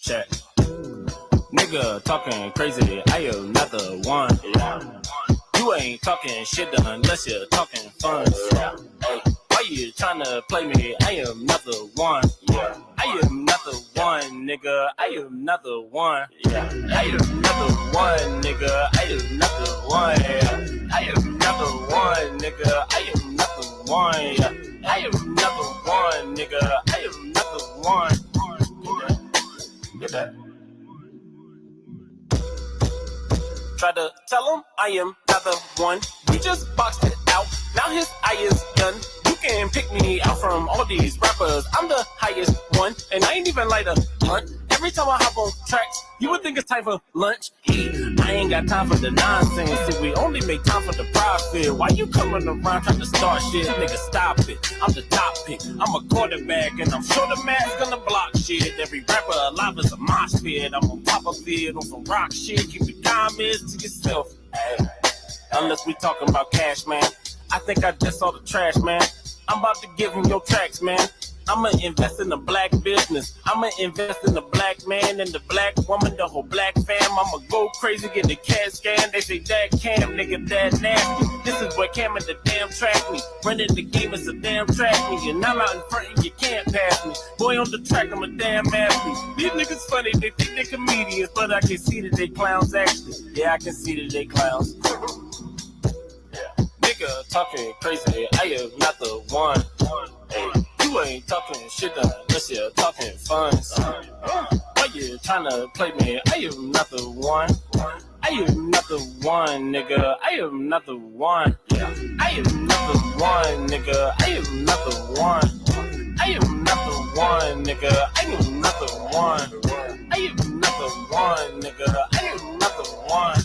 Check. Nigga talking crazy, I am not the one. You ain't talking shit unless you're talking fun. Why you tryna play me? I am not the one. I am not the one, nigga. I am not the one. I am not the one, nigga. I am not the one. I am not the one, nigga. I am not the one. I am not the one, nigga. I am not the one. Get that? Try to tell him I am not the one. We just boxed it out. Now his eye is done. You can pick me out from all these rappers. I'm the highest one, and I ain't even light a blunt. Every time I hop on tracks, you would think it's time for lunch. I ain't got time for the nonsense. See, we only make time for the profit. Why you coming around trying to start shit? Nigga, stop it. I'm the top pick. I'm a quarterback, and I'm sure the man's gonna block shit. Every rapper alive is a mosh pit. I'm on top of it on some rock shit. Keep your comments to yourself. Unless we talking about cash, man. I think I just saw the trash, man. I'm about to give him your tracks, man. I'ma invest in the black business. I'ma invest in the black man and the black woman, the whole black fam. I'ma go crazy, get the CAT scan. They say that Cam, nigga, that nasty. This is where Cam and the damn track me. Running the game is a damn track me. And I'm out in front and you can't pass me. Boy on the track, I'm a damn athlete. These niggas funny, they think they comedians, but I can see that they clowns actually. Yeah, I can see that they clowns. Nigga talking crazy, I am not the one. Hey, you ain't talking shit unless you're talking fun. Why you tryna play me? I am not the one. I am not the one, nigga. I am not the one. I am not the one, nigga. I am not the one. I am not the one, nigga. I am not the one. I am not the one, nigga. I am not the one.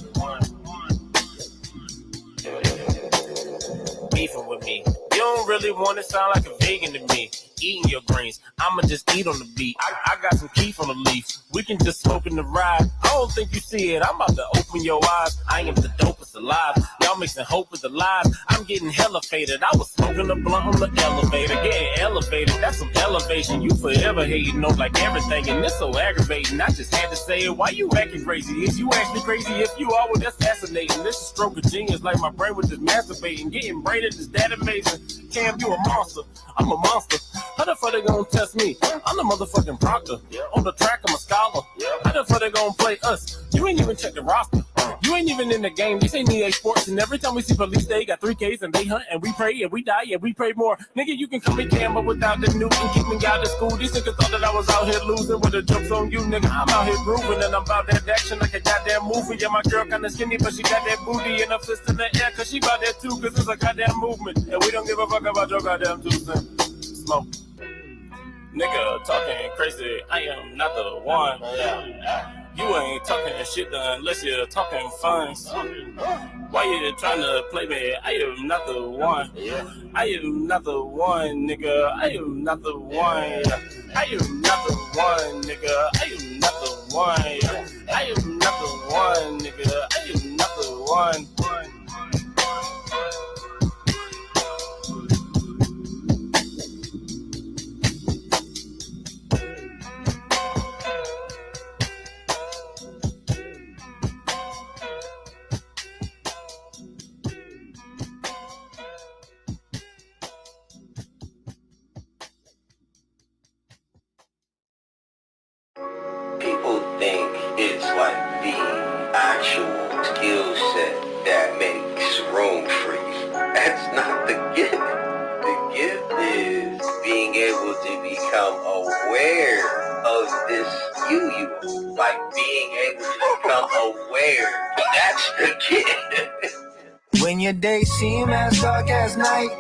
Beefing with me. You don't really want to sound like a vegan to me. Eating your greens, I'ma just eat on the beat. I got some keef on the leaf. We can just smoke in the ride. I don't think you see it. I'm about to open your eyes. I am the dopest alive. Y'all mixing hope with the lies. I'm getting hella faded. I was smoking a blunt on the elevator, getting elevated. That's some elevation. You forever hating on like everything, and it's so aggravating. I just had to say it. Why you acting crazy? Is you actually crazy? If you are, well, that's fascinating. This is a stroke of genius, like my brain was just masturbating. Getting braided is that amazing. Cam, you a monster. I'm a monster. How the fuck they gonna test me? I'm the motherfucking proctor. On the track, I'm a scholar. How the fuck they gonna play us? You ain't even check the roster. You ain't even in the game. This ain't EA Sports. And every time we see police, they got 3Ks and they hunt and we pray and we die and we pray more. Nigga, you can call me Cam, but without the new and keep me out of school. These niggas thought that I was out here losing with the jokes on you, nigga. I'm out here grooving and I'm about that action like a goddamn movie. Yeah, my girl kinda skinny, but she got that booty and her fist in the air, cause she about that too, cause it's a goddamn movement. And we don't give a fuck about your goddamn 2 cents. Smoke. Nigga talking crazy, I am not the one. You ain't talking shit unless you're talking fun. Why you tryna play me? I am not the one. I am not the one, nigga. I am not the one. I am not the one, nigga. I am not the one. I am not the one, nigga. I am not the one. People think it's like the actual skill set that makes room for you. That's not the gift. The gift is being able to become aware of this you. Like being able to become aware. That's the gift. When your days seem as dark as night,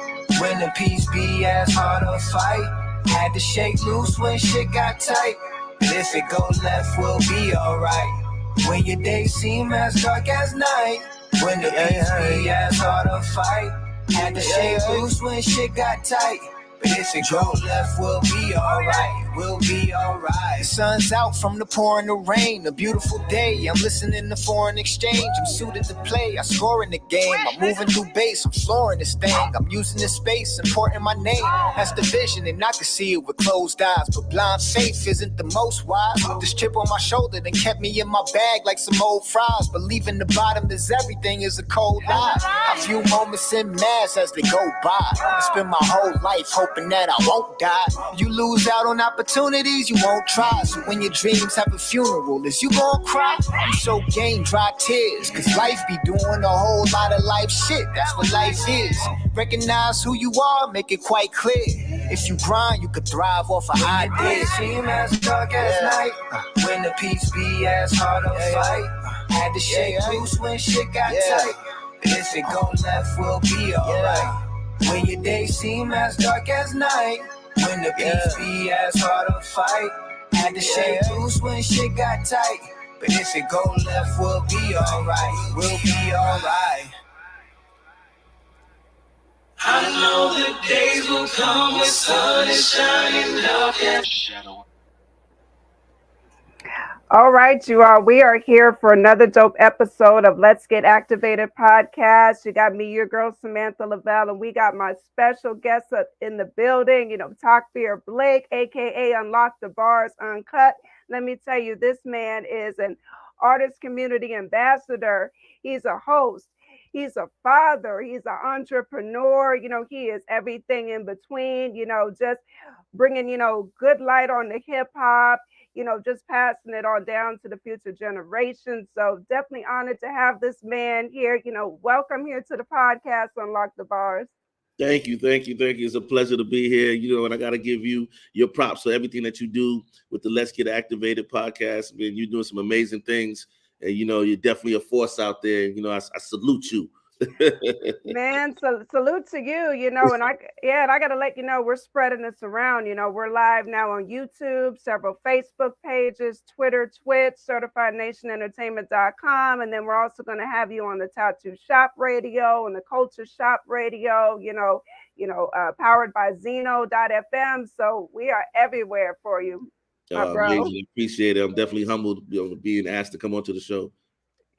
when the peace be as hard to fight, had to shake loose when shit got tight. But if it go left, we'll be alright. When your days seem as dark as night, when the peace be as hard to fight, had to shake loose when shit got tight. But if it go left, we'll be alright. we'll be alright. The sun's out from the pouring the rain. A beautiful day. I'm listening to foreign exchange. I'm suited to play. I score in the game. I'm moving through base. I'm flooring this thing. I'm using this space, importing my name. That's the vision, and I can see it with closed eyes. But blind faith isn't the most wise. This chip on my shoulder then kept me in my bag like some old fries. Believing the bottom is everything is a cold lie. I view moments in mass as they go by. I spend my whole life hoping that I won't die. You lose out on opportunities you won't try. So when your dreams have a funeral, is you gonna cry? You so game dry tears, cause life be doing a whole lot of life shit. That's what life is. Recognize who you are, make it quite clear. If you grind, you could thrive off of ideas. Seem as dark as night, when the peace be as hard to fight. Had to shake loose when shit got tight. But if it go left, we'll be alright. When your days seem as dark as night, when the peace be as hard to fight. Had to shake loose when shit got tight. But if it go left, we'll be alright. We'll be alright. I know the days will come when sun is shining, love and shadow. All right, you all. We are here for another dope episode of Let's Get Activated podcast. You got me, your girl Samantha Lavelle, and we got my special guest up in the building. TAKBIR Blake, aka Unlock the Bars Uncut. Let me tell you, this man is an artist community ambassador. He's a host. He's a father. He's an entrepreneur. He is everything in between. Just bringing good light on the hip hop. Just passing it on down to the future generations. So definitely honored to have this man here. Welcome here to the podcast, Unlock the Bars. Thank you. It's a pleasure to be here. And I got to give you your props for everything that you do with the Let's Get Activated podcast. I mean, you're doing some amazing things, and you're definitely a force out there. I salute you. Man, so salute to you, and I gotta let you know we're spreading this around. We're live now on YouTube, several Facebook pages, Twitter, Twitch, CertifiedNationEntertainment.com, and then we're also going to have you on the Tattoo Shop Radio and the Culture Shop Radio, powered by Zeno.fm. So we are everywhere for you, my bro. Amazing. Appreciate it. I'm definitely humbled being asked to come onto the show.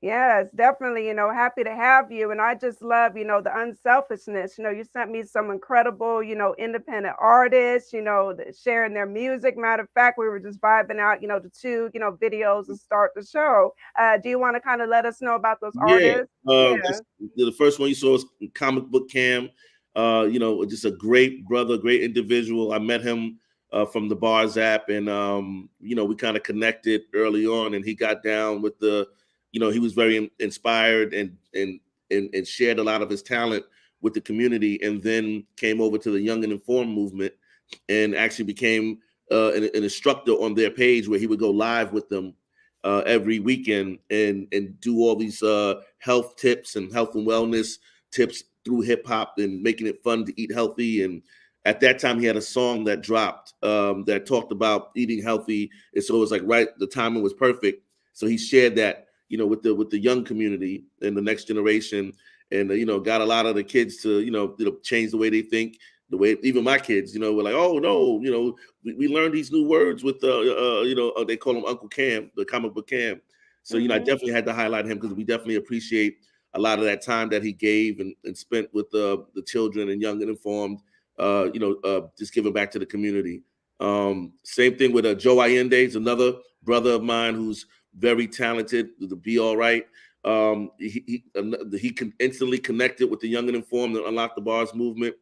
Yes, definitely, happy to have you. And I just love, the unselfishness. You sent me some incredible, independent artists, sharing their music. Matter of fact, we were just vibing out, the two, videos to start the show. Do you want to kind of let us know about those artists? The first one you saw was Comic Book Cam. Just a great brother, great individual. I met him from the Bars app, and, we kind of connected early on, and he got down with he was very inspired and shared a lot of his talent with the community, and then came over to the Young and Informed movement and actually became an instructor on their page, where he would go live with them every weekend and do all these health tips and health and wellness tips through hip hop and making it fun to eat healthy. And at that time, he had a song that dropped that talked about eating healthy, and so it was like the timing was perfect. So he shared that with the young community and the next generation, and got a lot of the kids to change the way they think, the way even my kids were like, oh no, we learned these new words with they call him Uncle Cam, the Comic Book Cam. So I definitely had to highlight him, because we definitely appreciate a lot of that time that he gave and spent with the children and Young and Informed, just giving back to the community. Same thing with Joe Allende, is another brother of mine who's very talented, to be all right. He instantly connected with the Young and Informed and Unlock the Bars movement,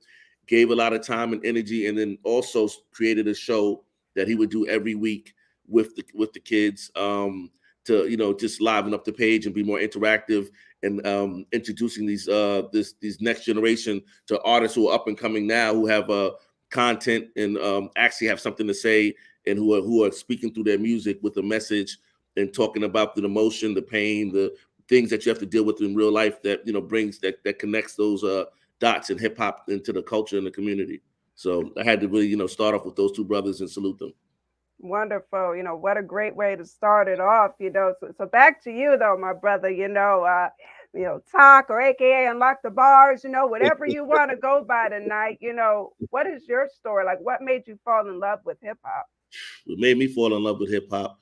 gave a lot of time and energy, and then also created a show that he would do every week with the kids to just liven up the page and be more interactive, and introducing these next generation to artists who are up and coming now, who have content and actually have something to say, and who are speaking through their music with a message and talking about the emotion, the pain, the things that you have to deal with in real life that brings that connects those dots in hip hop into the culture and the community. So I had to really start off with those two brothers and salute them. Wonderful. What a great way to start it off. So back to you though, my brother. Talk, or AKA Unlock the Bars. Whatever you want to go by tonight. What is your story? Like, what made you fall in love with hip hop? It made me fall in love with hip hop.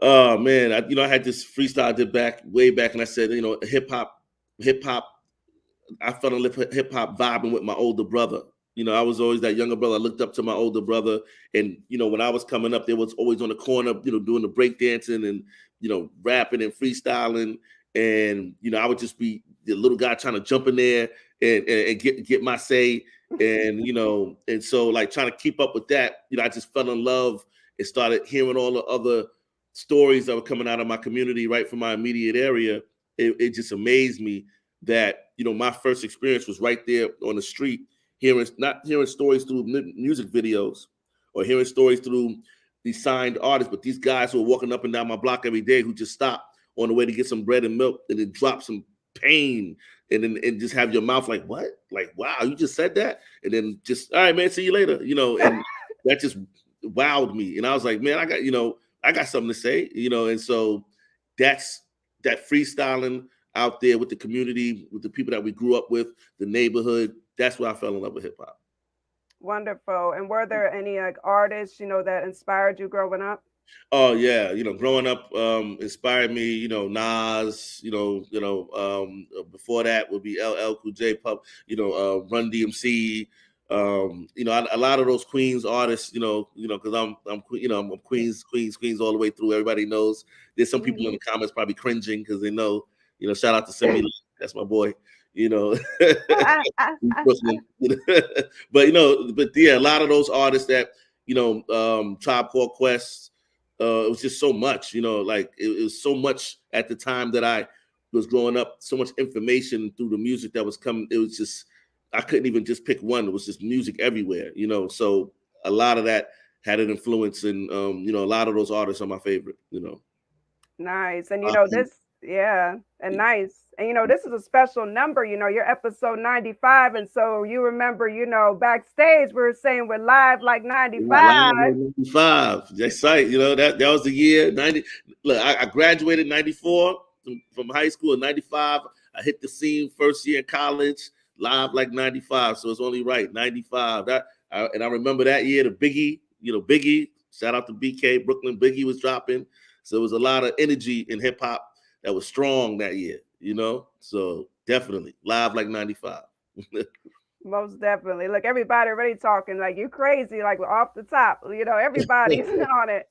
Oh man, I had this freestyle I did way back, and I said, hip hop. I fell in love with hip hop vibing with my older brother. I was always that younger brother. I looked up to my older brother, and when I was coming up, they was always on the corner, doing the break dancing and rapping and freestyling, and I would just be the little guy trying to jump in there and get my say, and and so like trying to keep up with that. I just fell in love and started hearing all the other stories that were coming out of my community, right from my immediate area. It just amazed me that my first experience was right there on the street, not hearing stories through music videos or hearing stories through these signed artists, but these guys who were walking up and down my block every day who just stopped on the way to get some bread and milk and then drop some pain and just have your mouth like, what? Like, wow, you just said that? And then just, all right, man, see you later. And that just wowed me. And I was like, man, I got something to say, and so that's that freestyling out there with the community, with the people that we grew up with, the neighborhood. That's where I fell in love with hip hop. Wonderful. And were there any artists, that inspired you growing up? Oh yeah, growing up inspired me. Nas. Before that would be LL Cool J, Pub. Run DMC. A lot of those Queens artists. Because I'm Queens all the way through. Everybody knows. There's some people in the comments probably cringing because they know. Shout out to Simi. That's my boy. Brooklyn. But yeah, a lot of those artists that Tribe Called Quest. It was just so much, like it was so much at the time that I was growing up, so much information through the music that was coming. It was just, I couldn't even just pick one. It was just music everywhere, so a lot of that had an influence, and a lot of those artists are my favorite, Nice. And nice. And this is a special number, you're episode 95. And so you remember, backstage we were saying we're live like 95. Live like 95. That's right. That was the year 90. Look, I graduated 94 from high school in 95. I hit the scene first year in college, live like 95. So it's only right, 95. And I remember that year, the Biggie, shout out to BK, Brooklyn Biggie was dropping. So there was a lot of energy in hip hop that was strong that year, so definitely live like 95. Most definitely. Look, everybody already talking like you crazy, like off the top. Everybody's on it.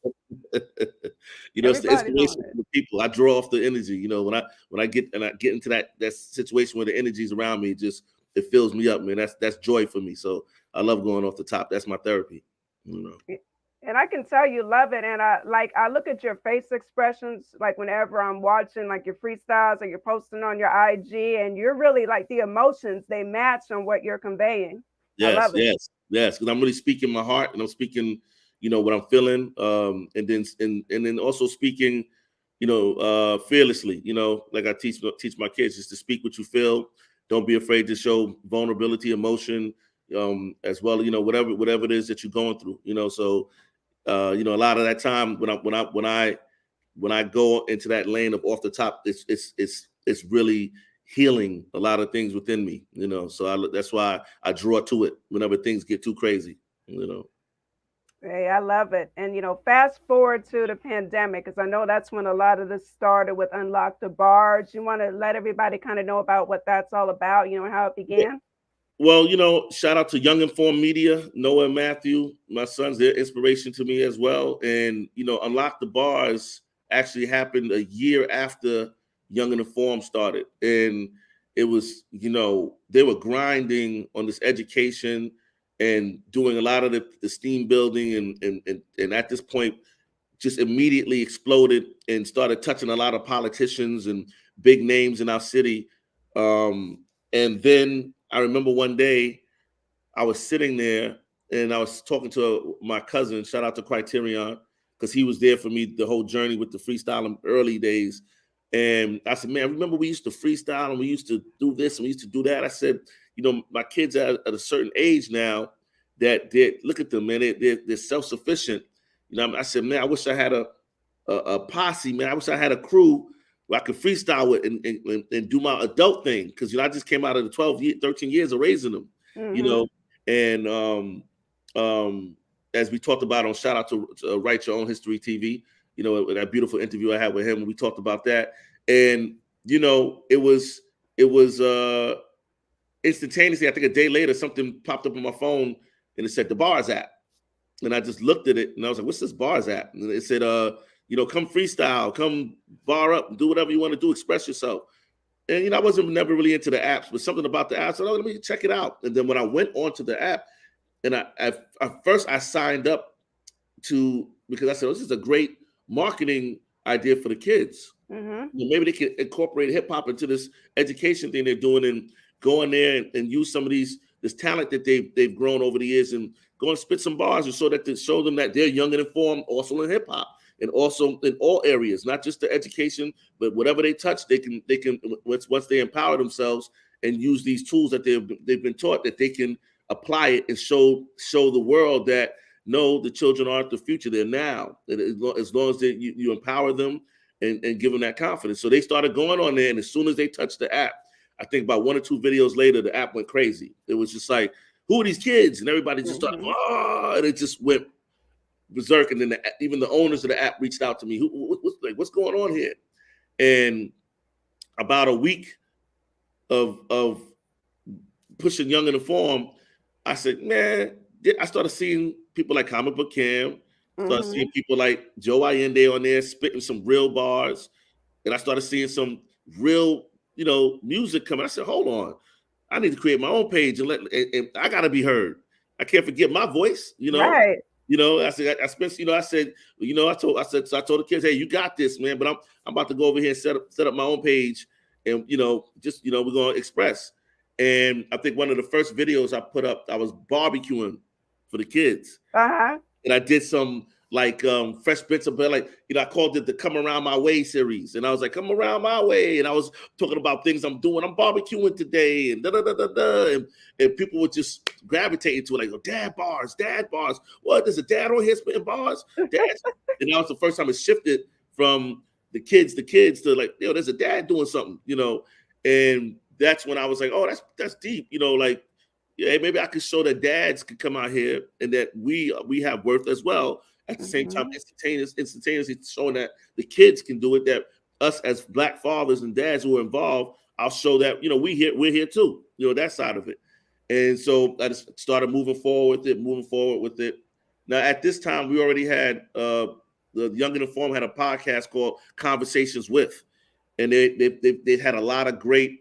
It's the inspiration of the people. I draw off the energy. When I get into that situation where the energy's around me, it fills me up, man. That's joy for me. So I love going off the top. That's my therapy. And I can tell you love it. And I look at your face expressions, like whenever I'm watching like your freestyles or you're posting on your IG, and you're really like the emotions, they match on what you're conveying. Yes. Because I'm really speaking my heart, and I'm speaking, what I'm feeling. And then also speaking, fearlessly, like I teach my kids, just to speak what you feel. Don't be afraid to show vulnerability, emotion, as well, whatever it is that you're going through, so a lot of that time when I go into that lane of off the top, it's really healing a lot of things within me, so that's why I draw to it whenever things get too crazy. Hey, I love it. And fast forward to the pandemic, because I know that's when a lot of this started with Unlock the Bars. You want to let everybody kind of know about what that's all about, and how it began? Well, shout out to Young Informed Media, Noah and Matthew, my sons. They're inspiration to me as well. And, Unlock the Bars actually happened a year after Young and Informed started. And it was, they were grinding on this education and doing a lot of the steam building. And at this point, just immediately exploded and started touching a lot of politicians and big names in our city. And then I remember one day I was sitting there and I was talking to my cousin, shout out to Criterion, because he was there for me the whole journey with the freestyling early days. And I said, man, remember we used to freestyle and we used to do this and we used to do that. I said, my kids are at a certain age now that look at them, man, they're self-sufficient. I said, man, I wish I had a posse, man. I wish I had a crew where I could freestyle with and do my adult thing. Because, I just came out of the 13 years of raising them, and as we talked about on shout out to Write Your Own History TV, you know, that beautiful interview I had with him, we talked about that. And, you know, it was instantaneously, I think a day later, something popped up on my phone and it said the Bars app. And I just looked at it and I was like, what's this Bars app? And it said, you know, come freestyle, come bar up, do whatever you want to do, express yourself. And, you know, I wasn't never really into the apps, but something about the app, I said, oh, let me check it out. And then when I went onto the app, and at first I signed up because I said, oh, this is a great marketing idea for the kids. Mm-hmm. Maybe they can incorporate hip hop into this education thing they're doing and go in there and use some of this talent that they've grown over the years and go and spit some bars and show them that they're young and informed also in hip hop and also in all areas, not just the education, but whatever they touch, they can once they empower themselves and use these tools that they've been taught, that they can apply it and show the world that no, the children aren't the future, they're now. And as long as you empower them and give them that confidence. So they started going on there, and as soon as they touched the app, I think about 1 or 2 videos later, the app went crazy. It was just like, who are these kids? And everybody just started, and it just went berserk. And then even the owners of the app reached out to me. What's going on here? And about a week of pushing Young and Informed, I said, man, I started seeing people like Comic Book Cam, started seeing people like Joe Allende on there spitting some real bars. And I started seeing some real, you know, music coming. I said, hold on, I need to create my own page and I got to be heard. I can't forget my voice, you know. Right. You know, I said, I told the kids, hey, you got this, man. But I'm about to go over here and set up my own page, and we're going to express. And I think one of the first videos I put up, I was barbecuing for the kids, and I did some like fresh bits of, like, you know, I called it the Come Around My Way series, and I was like, come around my way, and I was talking about things I'm doing. I'm barbecuing today, and and people would just gravitate to it, like, oh, dad bars. What? There's a dad on here spitting bars? Dad. And that was the first time it shifted from the kids to like, yo, there's a dad doing something, you know. And that's when I was like, oh, that's deep, you know, like, yeah, maybe I could show that dads could come out here and that we have worth as well. At the same time, instantaneously showing that the kids can do it, that us as Black fathers and dads who are involved, I'll show that, you know, we're here too, you know, that side of it. And so I just started moving forward with it. Now, at this time, we already had the Young and Informed had a podcast called Conversations With, and they had a lot of great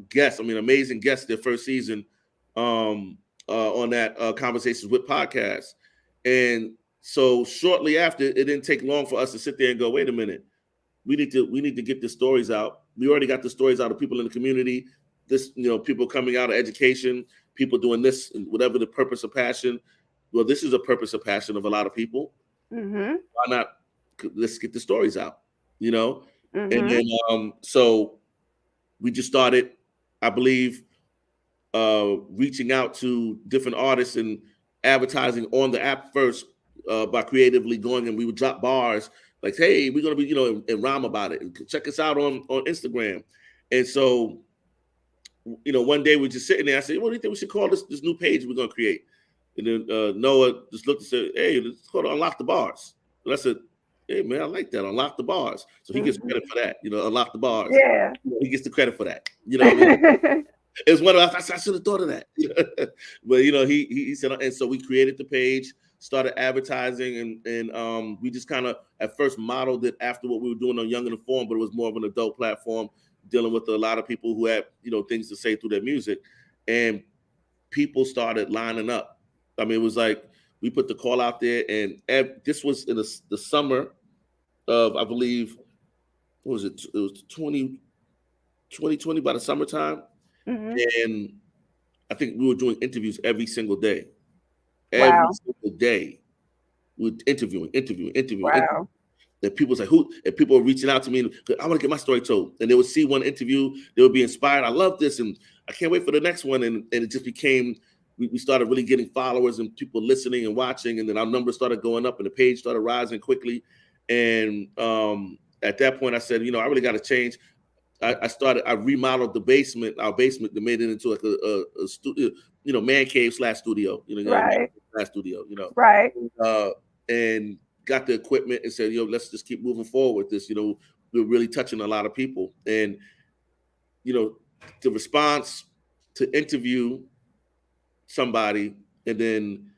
guests. I mean, amazing guests their first season on that Conversations With podcast. And so shortly after, it didn't take long for us to sit there and go, wait a minute, we need to get the stories out. We already got the stories out of people in the community, this, you know, people coming out of education, people doing this, and whatever the purpose of passion. Well, this is a purpose of passion of a lot of people. Why not? Let's get the stories out, you know? And then so we just started, I believe, reaching out to different artists and advertising on the app first, by creatively going, and we would drop bars like, hey, we're going to be, you know, and rhyme about it, and check us out on Instagram. And so, you know, one day we're just sitting there, I said, what do you think we should call this new page we're going to create? And then Noah just looked and said, hey, it's called Unlock the Bars. And I said, hey, man, I like that, Unlock the Bars. So he gets credit for that, you know, Unlock the Bars. Yeah. He gets the credit for that, you know what I mean? It's one of I should have thought of that. But, you know, he said, and so we created the page, started advertising, and we just kind of at first modeled it after what we were doing on Young and Informed, but it was more of an adult platform dealing with a lot of people who had, you know, things to say through their music, and people started lining up. I mean, it was like we put the call out there, and this was in the summer of, I believe, what was it? It was 2020 by the summertime, and I think we were doing interviews every single day. Every single day, we're interviewing. Wow. And people was like, who? And people were reaching out to me. I want to get my story told. And they would see one interview, they would be inspired. I love this, and I can't wait for the next one. And it just became, we started really getting followers and people listening and watching. And then our numbers started going up, and the page started rising quickly. And at that point, I said, you know, I really got to change. I remodeled our basement, that made it into like a studio, you know, man cave / studio. You know, right. that studio, Right. And got the equipment and said, let's just keep moving forward with this. We're really touching a lot of people. And, the response to interview somebody, and then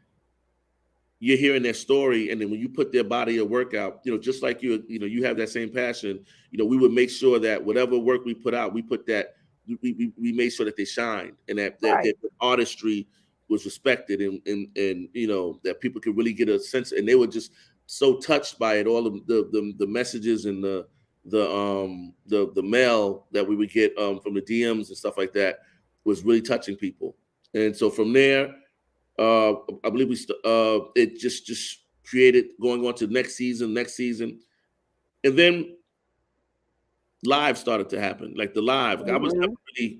you're hearing their story, and then when you put their body of work out, just like you have that same passion, we would make sure that whatever work we put out, we put that we made sure that they shined, and that their artistry was respected, and that people could really get a sense, and they were just so touched by it, all of the messages and the mail that we would get from the DMs and stuff like that was really touching people. And so from there, I believe it just created going on to next season, and then live started to happen. Like the live, I was never really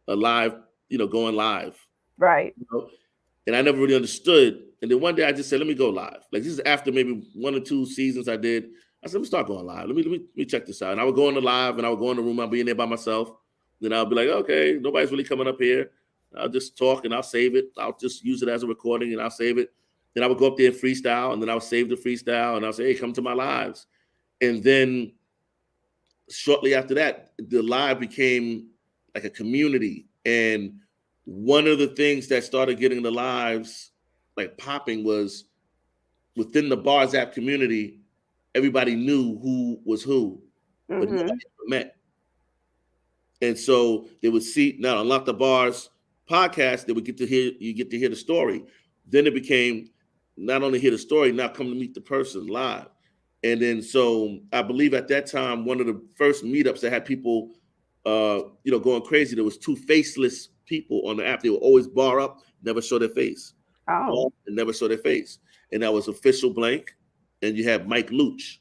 live, going live, right? And I never really understood. And then one day I just said, "Let me go live." Like this is after maybe 1 or 2 seasons I did. I said, "Let me start going live. Let me check this out." And I would go on the live, and I would go in the room. I'll be in there by myself. Then I'll be like, "Okay, nobody's really coming up here." I'll just talk and I'll save it. I'll just use it as a recording and I'll save it. Then I would go up there and freestyle, and then I would save the freestyle, and I'll say, "Hey, come to my lives." And then shortly after that, the live became like a community. And one of the things that started getting the lives like popping was within the Bars app community, everybody knew who was who, but nobody ever met. And so they would see now Unlock the Bars podcast, they would get to hear the story. Then it became not only hear the story, now come to meet the person live. And then so I believe at that time, one of the first meetups that had people going crazy, there was 2 faceless people on the app. They would always bar up, never show their face. Oh. And never show their face. And that was Official Blank, and you had Mike Luch.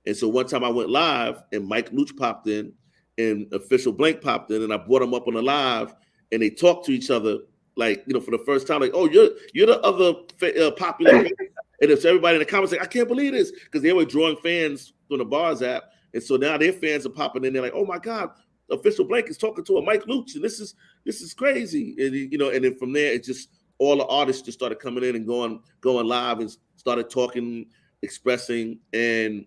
And so one time I went live, and Mike Luch popped in, and Official Blank popped in, and I brought them up on the live, and they talked to each other like, for the first time, like, "Oh, you're the other popular." And it's everybody in the comments like, "I can't believe this," because they were drawing fans from the Bars app, and so now their fans are popping in. They're like, "Oh my God, Official Blank is talking to a Mike Luch, and this is crazy." And and then from there, it just all the artists just started coming in and going live and started talking, expressing, and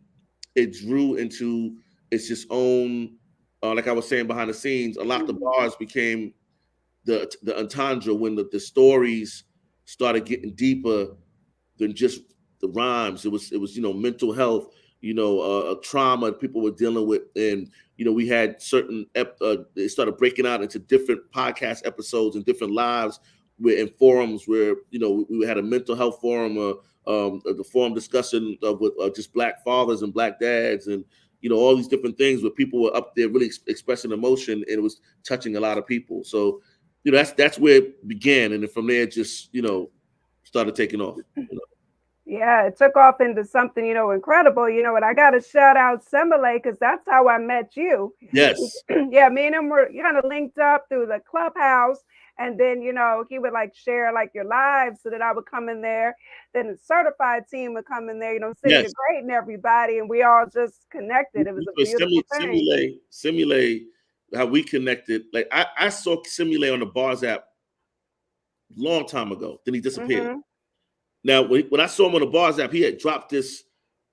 it drew into its just own. Like I was saying behind the scenes, a lot of the bars became the entendre when the stories started getting deeper than just the rhymes. It was mental health, trauma people were dealing with, and we had certain they started breaking out into different podcast episodes and different lives in forums where we had a mental health forum, the forum discussion with just Black fathers and Black dads, and all these different things where people were up there really expressing emotion, and it was touching a lot of people. So that's where it began, and then from there it just started taking off. Yeah, it took off into something, incredible, and I got to shout out Semele because that's how I met you. Yes. Yeah, me and him were kind of linked up through the Clubhouse, and then, he would like share like your lives so that I would come in there. Then the certified team would come in there, singing the great and everybody, and we all just connected. It was a beautiful thing. Simulate how we connected. Like I saw Simulate on the Bars app a long time ago. Then he disappeared. Mm-hmm. Now, when I saw him on the Bars app, he dropped this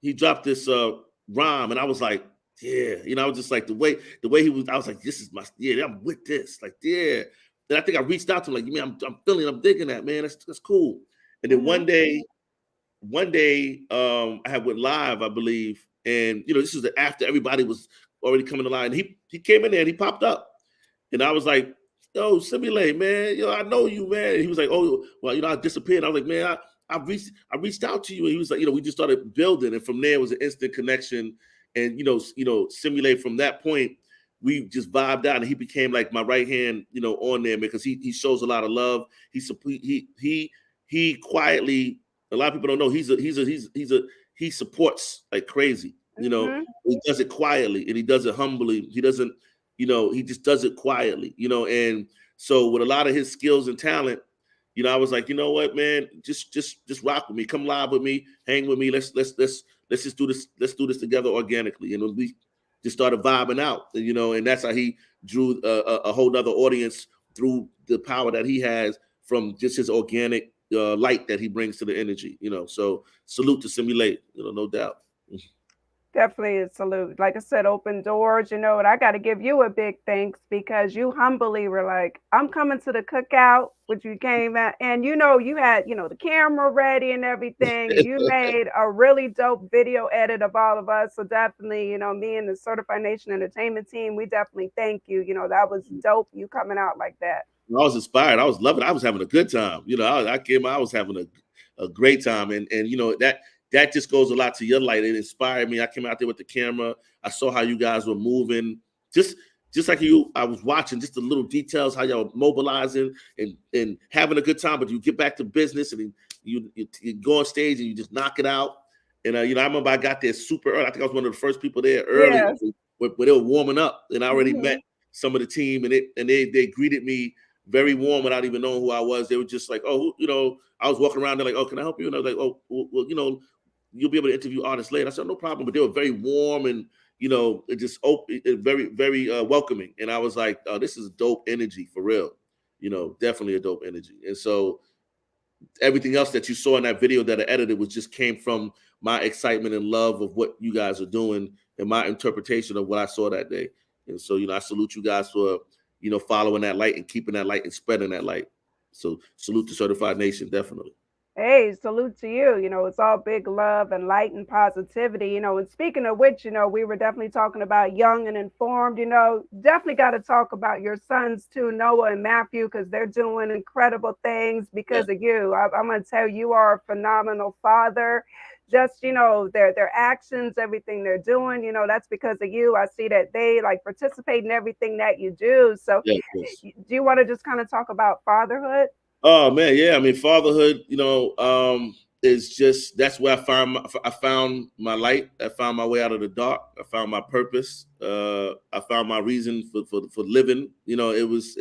rhyme, and I was like, yeah, I was just like the way he was. I was like, this is I'm with this, like, yeah. Then I think I reached out to him, like, man, I'm digging that, man. That's cool. And then one day, I had went live, I believe, and this was after everybody was already coming to live, and he came in there and he popped up, and I was like, "Yo, Simulate, man, I know you, man." And he was like, "Oh, well, I disappeared." I was like, "Man, I reached out to you," and he was like, we just started building, and from there it was an instant connection, and Simulate from that point, we just vibed out, and he became like my right hand, on there, because he shows a lot of love. He quietly, a lot of people don't know, he supports like crazy. He does it quietly, and he does it humbly. He doesn't, he just does it quietly, and so with a lot of his skills and talent, I was like, you know what, man, just rock with me, come live with me, hang with me. Let's just do this. Let's do this together organically. And we just started vibing out, and that's how he drew a whole nother audience through the power that he has from just his organic, light that he brings to the energy. So salute to Simulate. No doubt. Definitely a salute. Like I said, open doors, and I got to give you a big thanks because you humbly were like, I'm coming to the cookout, which you came at, and you had, the camera ready and everything, and you made a really dope video edit of all of us. So definitely, me and the Certified Nation Entertainment team, we definitely thank you. That was dope, you coming out like that. I was inspired. I was loving it. I was having a good time. I came out, I was having a great time. And that just goes a lot to your light. It inspired me. I came out there with the camera. I saw how you guys were moving. Just like you, I was watching just the little details, how y'all were mobilizing and having a good time. But you get back to business and you go on stage and you just knock it out. And, I remember I got there super early. I think I was one of the first people there early. Yes. Where they were warming up. And I already met some of the team and they greeted me very warm without even knowing who I was. They were just like, oh, I was walking around. They're like, oh, can I help you? And I was like, oh, well, you'll be able to interview artists later. I said, no problem. But they were very warm and, it just open, very, very welcoming. And I was like, oh, this is dope energy for real. Definitely a dope energy. And so everything else that you saw in that video that I edited just came from my excitement and love of what you guys are doing and my interpretation of what I saw that day. And so, I salute you guys for, following that light and keeping that light and spreading that light. So salute to Certified Nation, definitely. Hey, salute to you. It's all big love and light and positivity. And speaking of which, we were definitely talking about young and informed. Definitely got to talk about your sons too, Noah and Matthew, because they're doing incredible things because of you. I'm going to tell you, you are a phenomenal father. Just, their actions, everything they're doing, that's because of you. I see that they participate in everything that you do. So do you want to just kind of talk about fatherhood? Oh man, yeah. I mean, fatherhood, is just, that's where I found my light. I found my way out of the dark. I found my purpose. I found my reason for living. It was,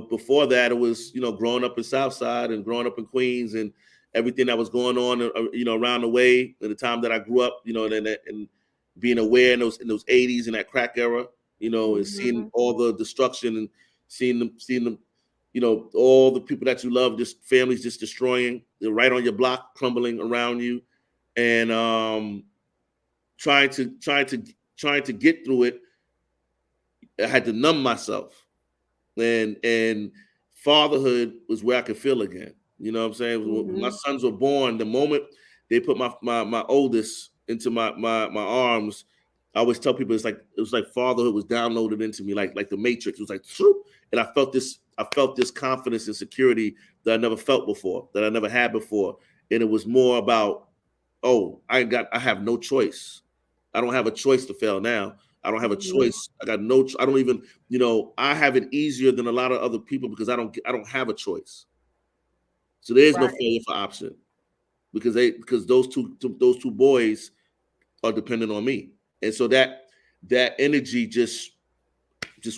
before that, it was, growing up in Southside and growing up in Queens and everything that was going on, around the way at the time that I grew up, and being aware in those 80s and that crack era, and seeing all the destruction and seeing them, all the people that you love, just families just destroying, right on your block, crumbling around you, and trying to get through it. I had to numb myself, and fatherhood was where I could feel again. You know what I'm saying? When my sons were born, the moment they put my oldest into my arms, I always tell people it was like fatherhood was downloaded into me, like the Matrix. It was like, and I felt this confidence and security that I never felt before, that I never had before. And it was more about, oh, I have no choice. I don't have a choice to fail now. I don't have a choice. I don't even, I have it easier than a lot of other people because I don't have a choice. So there is no failure for option because those two boys are dependent on me. And so that energy just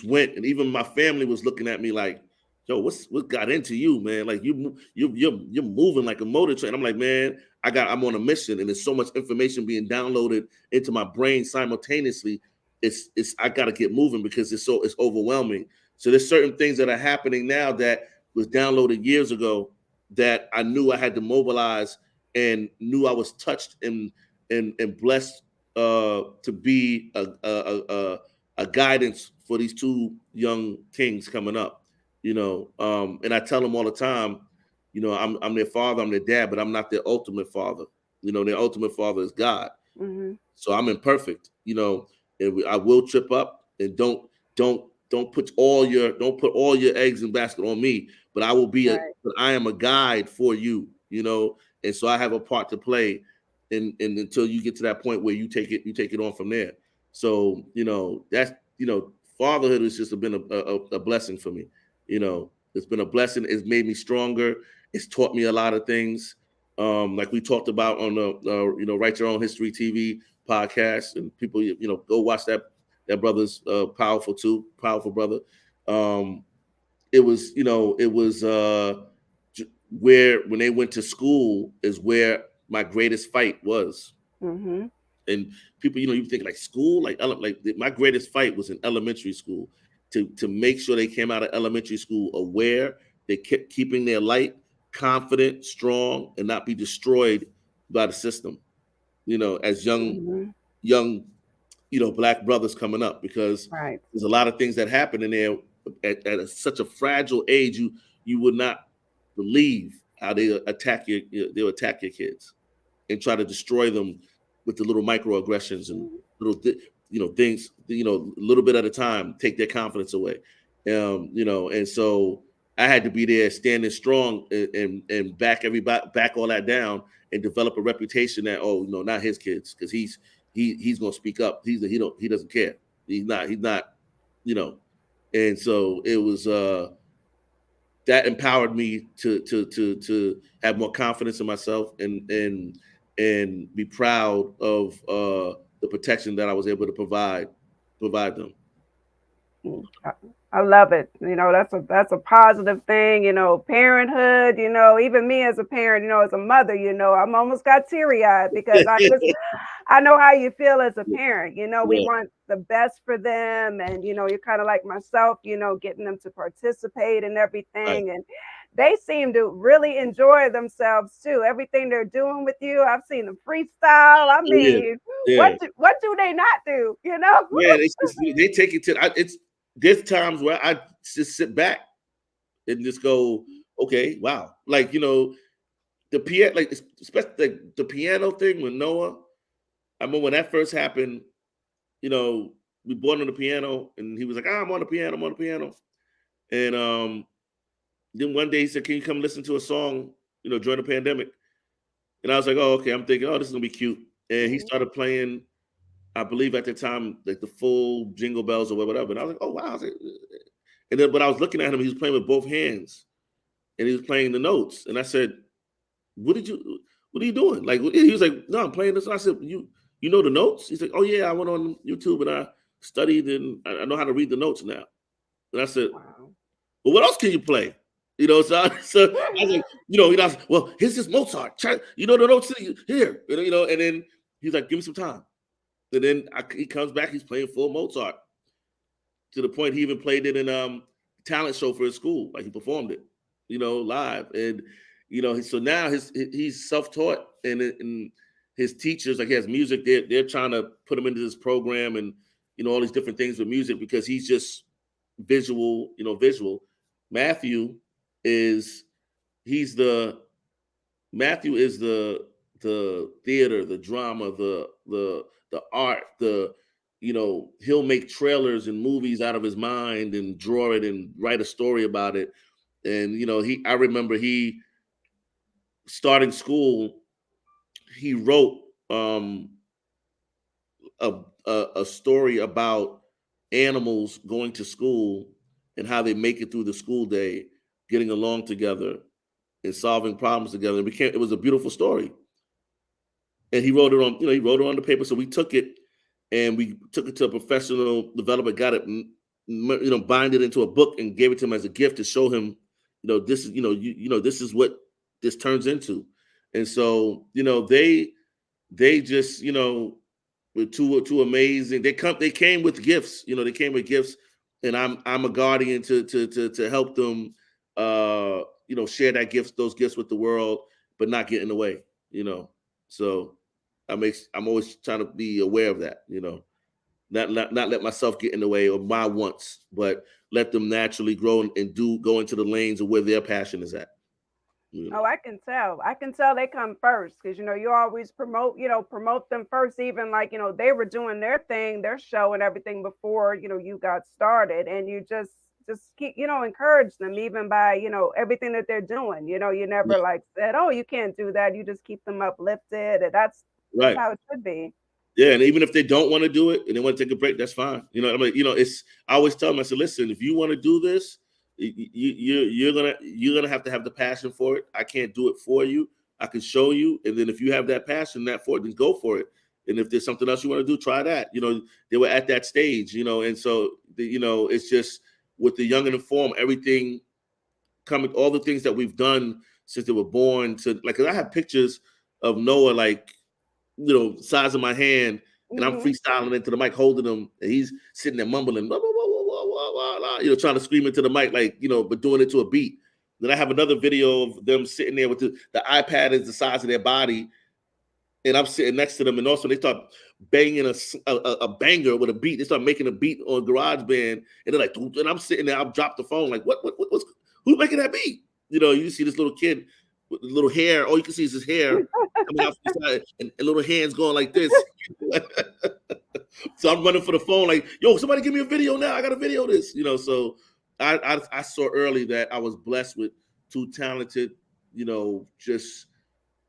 went, and even my family was looking at me like, yo, what got into you, man? Like you're moving like a motor train. I'm like, man, I'm on a mission, and there's so much information being downloaded into my brain simultaneously. I got to get moving because it's overwhelming. So there's certain things that are happening now that was downloaded years ago that I knew I had to mobilize and knew I was touched and blessed to be a guidance for these two young kings coming up, and I tell them all the time, I'm their father, I'm their dad, but I'm not their ultimate father. Their ultimate father is God. So I'm imperfect, and I will trip up, and don't put all your eggs in basket on me, but I will be but I am a guide for you, and so I have a part to play, and until you get to that point where you take it on from there. So that's fatherhood has just been a blessing for me. It's been a blessing. It's made me stronger. It's taught me a lot of things. Like we talked about on the Write Your Own History TV podcast, and people go watch that brother's powerful brother. It was where when they went to school is where my greatest fight was. And people, you think like school, like my greatest fight was in elementary school to make sure they came out of elementary school aware, they kept keeping their light, confident, strong, and not be destroyed by the system, as young, Black brothers coming up, because Right. there's a lot of things that happen in there at such a fragile age. You would not believe how they'll attack your kids and try to destroy them with the little microaggressions and little things, a little bit at a time, take their confidence away. And so I had to be there standing strong and back all that down and develop a reputation that, not his kids, because he's going to speak up. He doesn't care. He's not, and so it was, that empowered me to have more confidence in myself and be proud of the protection that I was able to provide them. I love it. That's a positive thing. Parenthood. Even me as a parent. As a mother. I'm almost got teary-eyed because I know how you feel as a parent. We want the best for them, and you're kind of like myself. Getting them to participate and everything, Right. and they seem to really enjoy themselves too. Everything they're doing with you, I've seen them freestyle. I mean, Yeah. what do they not do? Yeah, they take it to. There's times where I just sit back and just go, okay, wow, like the piano, like especially like the piano thing with Noah. I remember when that first happened. We bought on the piano, and he was like, I'm on the piano, and then one day he said, can you come listen to a song, during the pandemic? And I was like, oh, okay. I'm thinking, oh, this is gonna be cute. And he started playing, I believe at the time, like the full Jingle Bells or whatever. And I was like, oh wow. And then, but I was looking at him, he was playing with both hands, and he was playing the notes. And I said, what are you doing? Like, he was like, no, I'm playing this. And I said, you know the notes? He's like, oh yeah, I went on YouTube and I studied and I know how to read the notes now. And I said, Wow. well, what else can you play? So I was like, well, here's this Mozart. Try, the notes here, and then he's like, give me some time. And then he comes back, he's playing full Mozart, to the point he even played it in talent show for his school, like he performed it, live. And so now he's self-taught, and his teachers, like he has music, they're trying to put him into this program and all these different things with music, because he's just visual. Matthew is the theater, the drama, the art, he'll make trailers and movies out of his mind and draw it and write a story about it. And I remember he starting school, he wrote a story about animals going to school and how they make it through the school day, getting along together and solving problems together. It was a beautiful story. And he wrote it on the paper. So we took it and we took it to a professional developer, got it, bind it into a book and gave it to him as a gift to show him, this is, this is what this turns into. And so, they just, were too amazing. They came with gifts, and I'm a guardian to help them, share those gifts with the world, but not get in the way, So I'm always trying to be aware of that, not let myself get in the way of my wants, but let them naturally grow and go into the lanes of where their passion is at. Oh, I can tell they come first, because you always promote them first, even like they were doing their thing, their show and everything before you got started, and you just keep encourage them even by everything that they're doing. You never like said, oh, you can't do that. You just keep them uplifted, and that's right. how it should be. Yeah, and even if they don't want to do it and they want to take a break, that's fine. It's, I always tell them, I said, listen, if you want to do this, you're gonna have to have the passion for it. I can't do it for you. I can show you, and then if you have that passion for it, then go for it. And if there's something else you want to do, try that. They were at that stage, and so it's just with the young and informed, everything coming, all the things that we've done since they were born. To like, 'cause I have pictures of Noah, like size of my hand, and I'm freestyling into the mic, holding him, and he's sitting there mumbling, blah, blah, blah, blah, blah, blah, blah, trying to scream into the mic, like but doing it to a beat. Then I have another video of them sitting there with the iPad is the size of their body, and I'm sitting next to them, and also they start banging a banger with a beat. They start making a beat on GarageBand, and they're like, and I'm sitting there, I've dropped the phone, like, what's who's making that beat? You know, you see this little kid with little hair, all you can see is his hair coming out from the side, and little hands going like this. So I'm running for the phone, like, yo, somebody give me a video now. I got to video this, you know. So I saw early that I was blessed with two talented, you know, just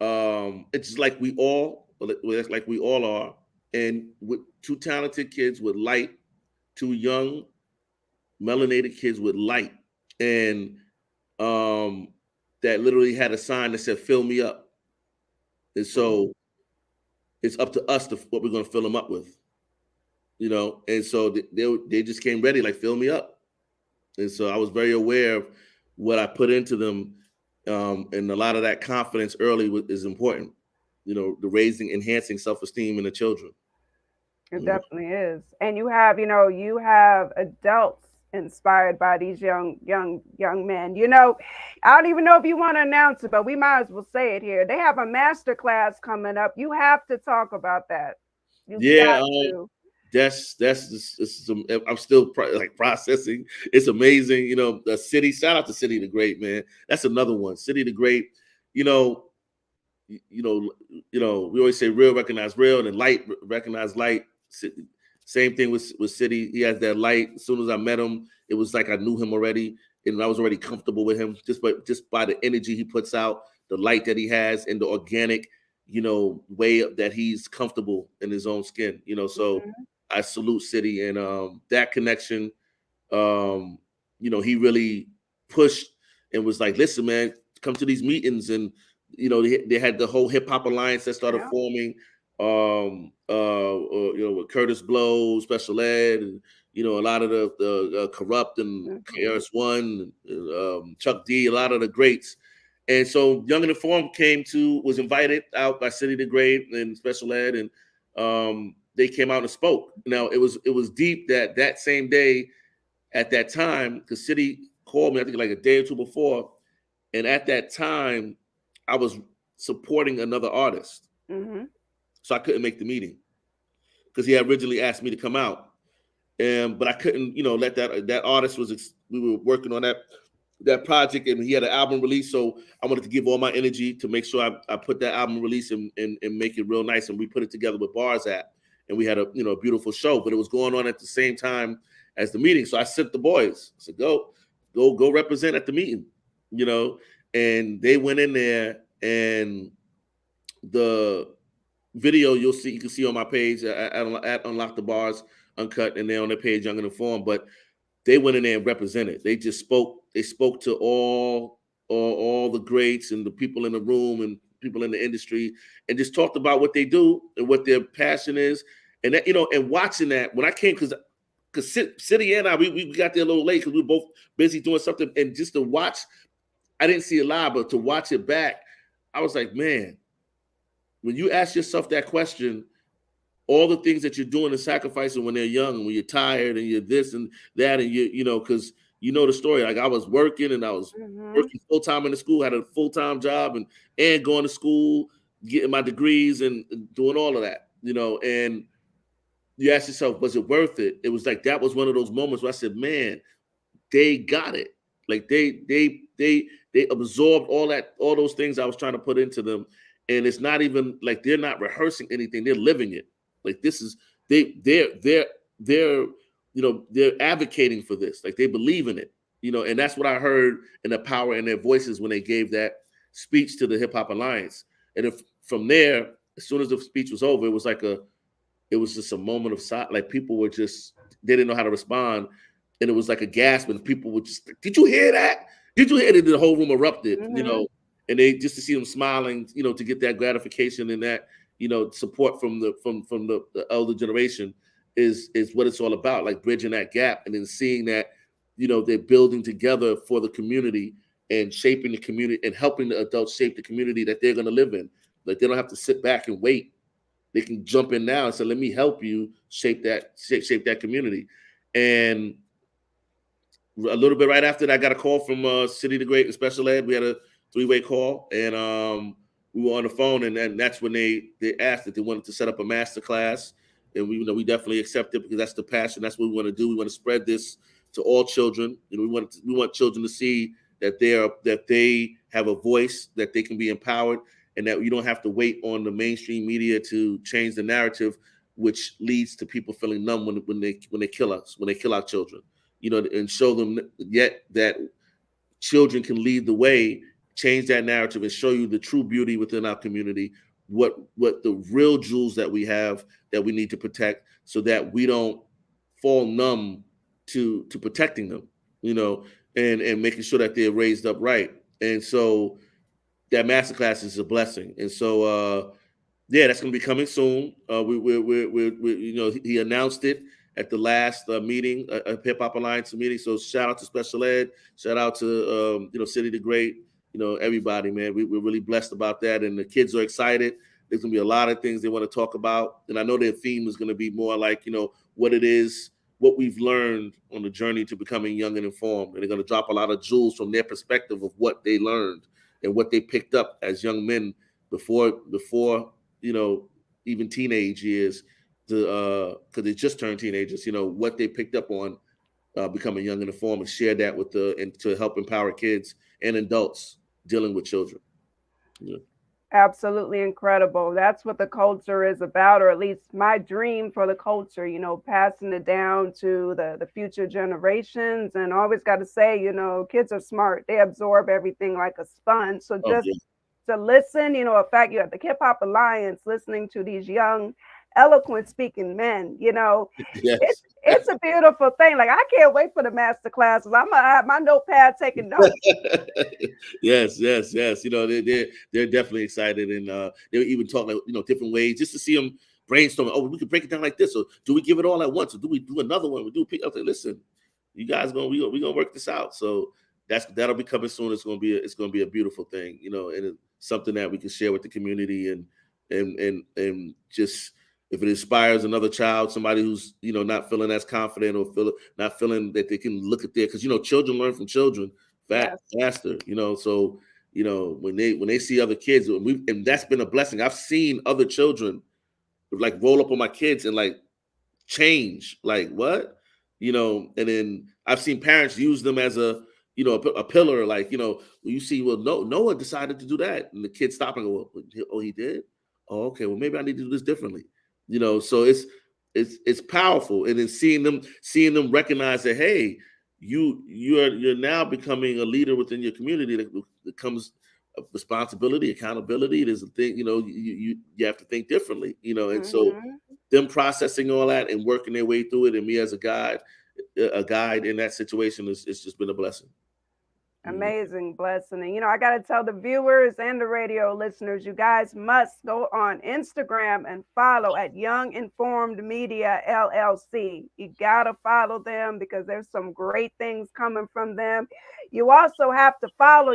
it's like we all are, and with two talented kids with light, two young melanated kids with light, and that literally had a sign that said "Fill me up," and so it's up to us to what we're going to fill them up with, you know. And so they just came ready, like, fill me up. And so I was very aware of what I put into them. And a lot of that confidence early is important, you know, the enhancing self-esteem in the children. It definitely is. And you have adults inspired by these young men. You know, I don't even know if you want to announce it, but we might as well say it here. They have a master class coming up. You have to talk about that. I'm still processing. It's amazing. You know, the city, shout out to City the Great, man. That's another one. City the Great, you know, we always say real recognize real and light recognize light. Same thing with City. He has that light. As soon as I met him, it was like I knew him already, and I was already comfortable with him just by the energy he puts out, the light that he has, and the organic, you know, way that he's comfortable in his own skin. You know, so I salute City, and that connection. You know, he really pushed and was like, "Listen, man, come to these meetings," and you know, they had the whole Hip Hop Alliance that started forming. You know, with Curtis Blow, Special Ed, and you know, a lot of the Corrupt and KRS-One, Chuck D, a lot of the greats. And so Young and Informed was invited out by City the Great and Special Ed, and they came out and spoke. Now it was deep that same day at that time, because City called me, I think like a day or two before, and at that time I was supporting another artist. So I couldn't make the meeting because he had originally asked me to come out, but I couldn't, you know, let that artist we were working on that project, and he had an album release, so I wanted to give all my energy to make sure I put that album release and make it real nice, and we put it together with Bars App, and we had a beautiful show, but it was going on at the same time as the meeting, so I sent the boys, I said, go represent at the meeting, you know, and they went in there, and the video you can see on my page at Unlock the Bars Uncut, and they're on their page Young and Informed, but they went in there and represented. They just spoke. They spoke to all the greats and the people in the room and people in the industry, and just talked about what they do and what their passion is. And that, you know, and watching that when I came, because City and I, we got there a little late because we were both busy doing something, and just to watch, I didn't see it live, but to watch it back, I was like, man, when you ask yourself that question, all the things that you're doing and sacrificing when they're young, when you're tired and you're this and that, and you know, because you know the story. Like I was working, and I was working full time in the school, had a full time job, and going to school, getting my degrees, and doing all of that, you know. And you ask yourself, was it worth it? It was like that was one of those moments where I said, man, they got it. Like they absorbed all those things I was trying to put into them. And it's not even like they're not rehearsing anything; they're living it. Like this is they're advocating for this. Like they believe in it, you know. And that's what I heard in the power in their voices when they gave that speech to the Hip Hop Alliance. And from there, as soon as the speech was over, it was just a moment of silence. Like people were they didn't know how to respond, and it was like a gasp, and people were just, did you hear that? Did you hear it? The whole room erupted, you know. And they just to see them smiling, you know, to get that gratification and that, you know, support from the elder generation is what it's all about, like bridging that gap, and then seeing that, you know, they're building together for the community and shaping the community and helping the adults shape the community that they're going to live in. Like they don't have to sit back and wait; they can jump in now and say, "Let me help you shape that community." And a little bit right after that, I got a call from City to Great and Special Ed. We had a 3-way call, and we were on the phone, and that's when they asked if they wanted to set up a master class, and we definitely accept it because that's the passion. That's what we want to do. We want to spread this to all children. We want children to see that they have a voice, that they can be empowered, and that you don't have to wait on the mainstream media to change the narrative, which leads to people feeling numb when they kill us, when they kill our children. And show them yet that children can lead the way, change that narrative, and show you the true beauty within our community, what the real jewels that we have that we need to protect, so that we don't fall numb to protecting them, and making sure that they're raised up right. And so that masterclass is a blessing. And so yeah, that's going to be coming soon. He announced it at the last meeting, a Hip Hop Alliance meeting. So shout out to Special Ed, shout out to City to Great, everybody, man. We're really blessed about that, and the kids are excited. There's gonna be a lot of things they want to talk about, and I know their theme is going to be more like what it is, what we've learned on the journey to becoming young and informed, and they're going to drop a lot of jewels from their perspective of what they learned and what they picked up as young men before even teenage years, because they just turned teenagers, what they picked up on becoming young and informed, and share that and to help empower kids and adults dealing with children. Yeah. Absolutely incredible. That's what the culture is about, or at least my dream for the culture, passing it down to the future generations. And always got to say, kids are smart. They absorb everything like a sponge. So just to listen, in fact, you have the Hip Hop Alliance listening to these young, eloquent speaking men, Yes. it's a beautiful thing. Like, I can't wait for the master classes. I'm gonna have my notepad taking notes. Yes. They're definitely excited, and they're even talking different ways just to see them brainstorming. Oh, we could break it down like this, or do we give it all at once, or do we do another one? We do. Okay, listen, you guys we gonna work this out. So that'll be coming soon. It's gonna be a beautiful thing, and it's something that we can share with the community, and just, if it inspires another child, somebody who's not feeling as confident, or not feeling that they can look at because children learn from children faster. So when they see other kids, and that's been a blessing. I've seen other children like roll up on my kids and like change, like what, and then I've seen parents use them as a pillar, like you see, well, Noah decided to do that, and the kid stop and go, oh, he did. Oh, okay, well, maybe I need to do this differently. So it's powerful, and then seeing them recognize that, hey, you're now becoming a leader within your community. That comes responsibility, accountability. There's a thing, you have to think differently, and so them processing all that and working their way through it, and me as a guide in that situation, it's just been a blessing. Amazing blessing. And I got to tell the viewers and the radio listeners, you guys must go on Instagram and follow at Young Informed Media LLC. You got to follow them because there's some great things coming from them. You also have to follow,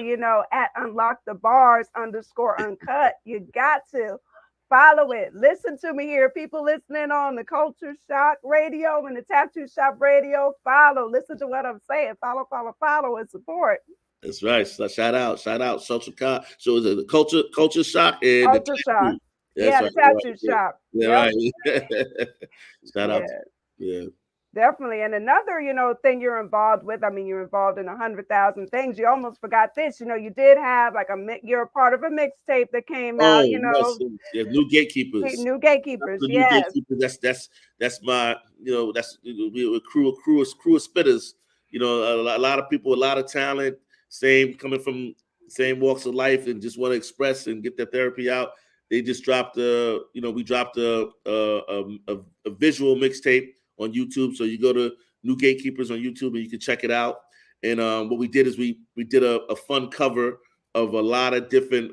at Unlock the Bars _uncut. You got to follow it. Listen to me here. People listening on the Culture Shock Radio and the Tattoo Shop Radio, listen to what I'm saying. Follow, and support. That's right. So shout out, social car. So is it the culture shock and Culture Shock? Yeah, the Tattoo Shop. Yeah, right. Shout out. Yeah. Definitely. And another, thing you're involved with, you're involved in 100,000 things. You almost forgot this. You did have you're a part of a mixtape that came out, Yeah, New Gatekeepers. New Gatekeepers, yes. That's my, we're a crew of spitters. A lot of people, a lot of talent, coming from same walks of life, and just want to express and get their therapy out. They just dropped we dropped a visual mixtape on YouTube. So you go to New Gatekeepers on YouTube and you can check it out. And what we did is we did a fun cover of a lot of different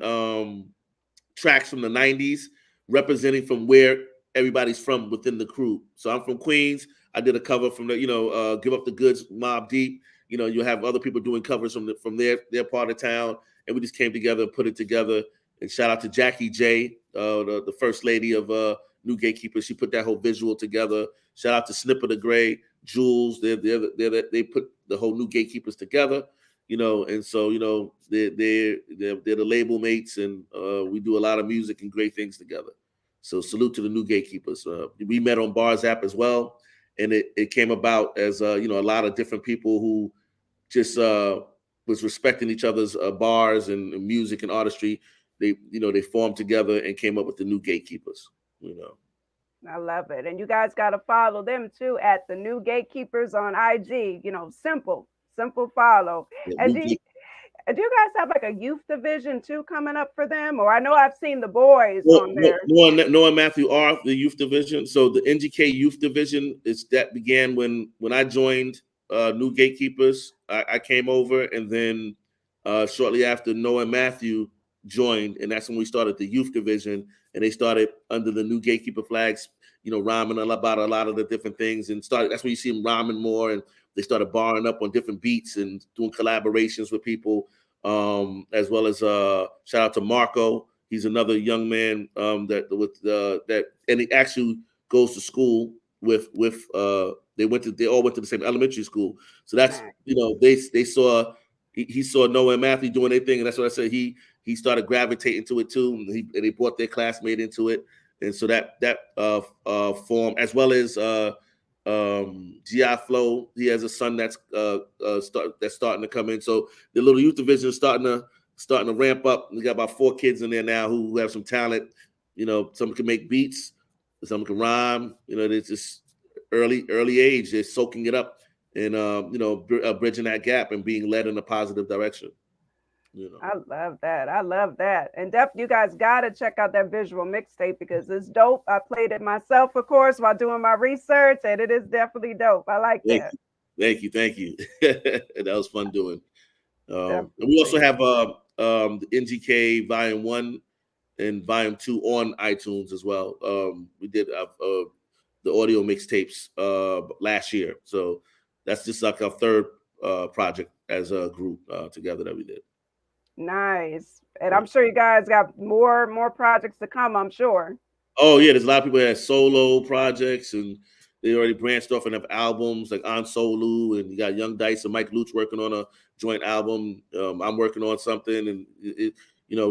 tracks from the 90s, representing from where everybody's from within the crew. So I'm from Queens. I did a cover from the, Give Up the Goods, Mobb Deep. You have other people doing covers from their part of town. And we just came together and put it together. And shout out to Jackie J, the first lady of New Gatekeepers. She put that whole visual together. Shout out to Snipper the Gray, Jules. They put the whole New Gatekeepers together, and so they're the label mates, and we do a lot of music and great things together. So salute to the New Gatekeepers. We met on Bars app as well, and it came about as a lot of different people who just was respecting each other's bars and music and artistry. They formed together and came up with the New Gatekeepers. I love it. And you guys got to follow them too at the New Gatekeepers on IG. Simple follow. Yeah, Do you guys have like a youth division too coming up for them? Or I know I've seen the boys on there. Noah and Matthew are the youth division. So the NGK youth division that began when I joined New Gatekeepers. I came over, and then shortly after, Noah and Matthew joined, and that's when we started the youth division. And they started under the New Gatekeeper flags, rhyming about a lot of the different things, and that's when you see them rhyming more, and they started barring up on different beats and doing collaborations with people, as well as shout out to Marco. He's another young man that and he actually goes to school with they all went to the same elementary school. So that's they saw he saw Noah and Matthew doing their thing, and that's what I said. He started gravitating to it too, and they brought their classmate into it, and so that form, as well as GI Flow. He has a son that's starting to come in. So the little youth division is starting to ramp up. We got about 4 kids in there now who have some talent. Some can make beats, some can rhyme. It's just early age. They're soaking it up and bridging that gap and being led in a positive direction. I love that. And definitely you guys got to check out that visual mixtape because it's dope. I played it myself, of course, while doing my research, and it is definitely dope. I like that. Thank you. That was fun doing. And we also have the NGK Volume 1 and Volume 2 on iTunes as well. We did the audio mixtapes last year. So that's just like our third project as a group together that we did. Nice. And I'm sure you guys got more projects to come, I'm sure. Oh, yeah. There's a lot of people that have solo projects, and they already branched off and have albums like On Solu, and you got Young Dice and Mike Luch working on a joint album. I'm working on something, and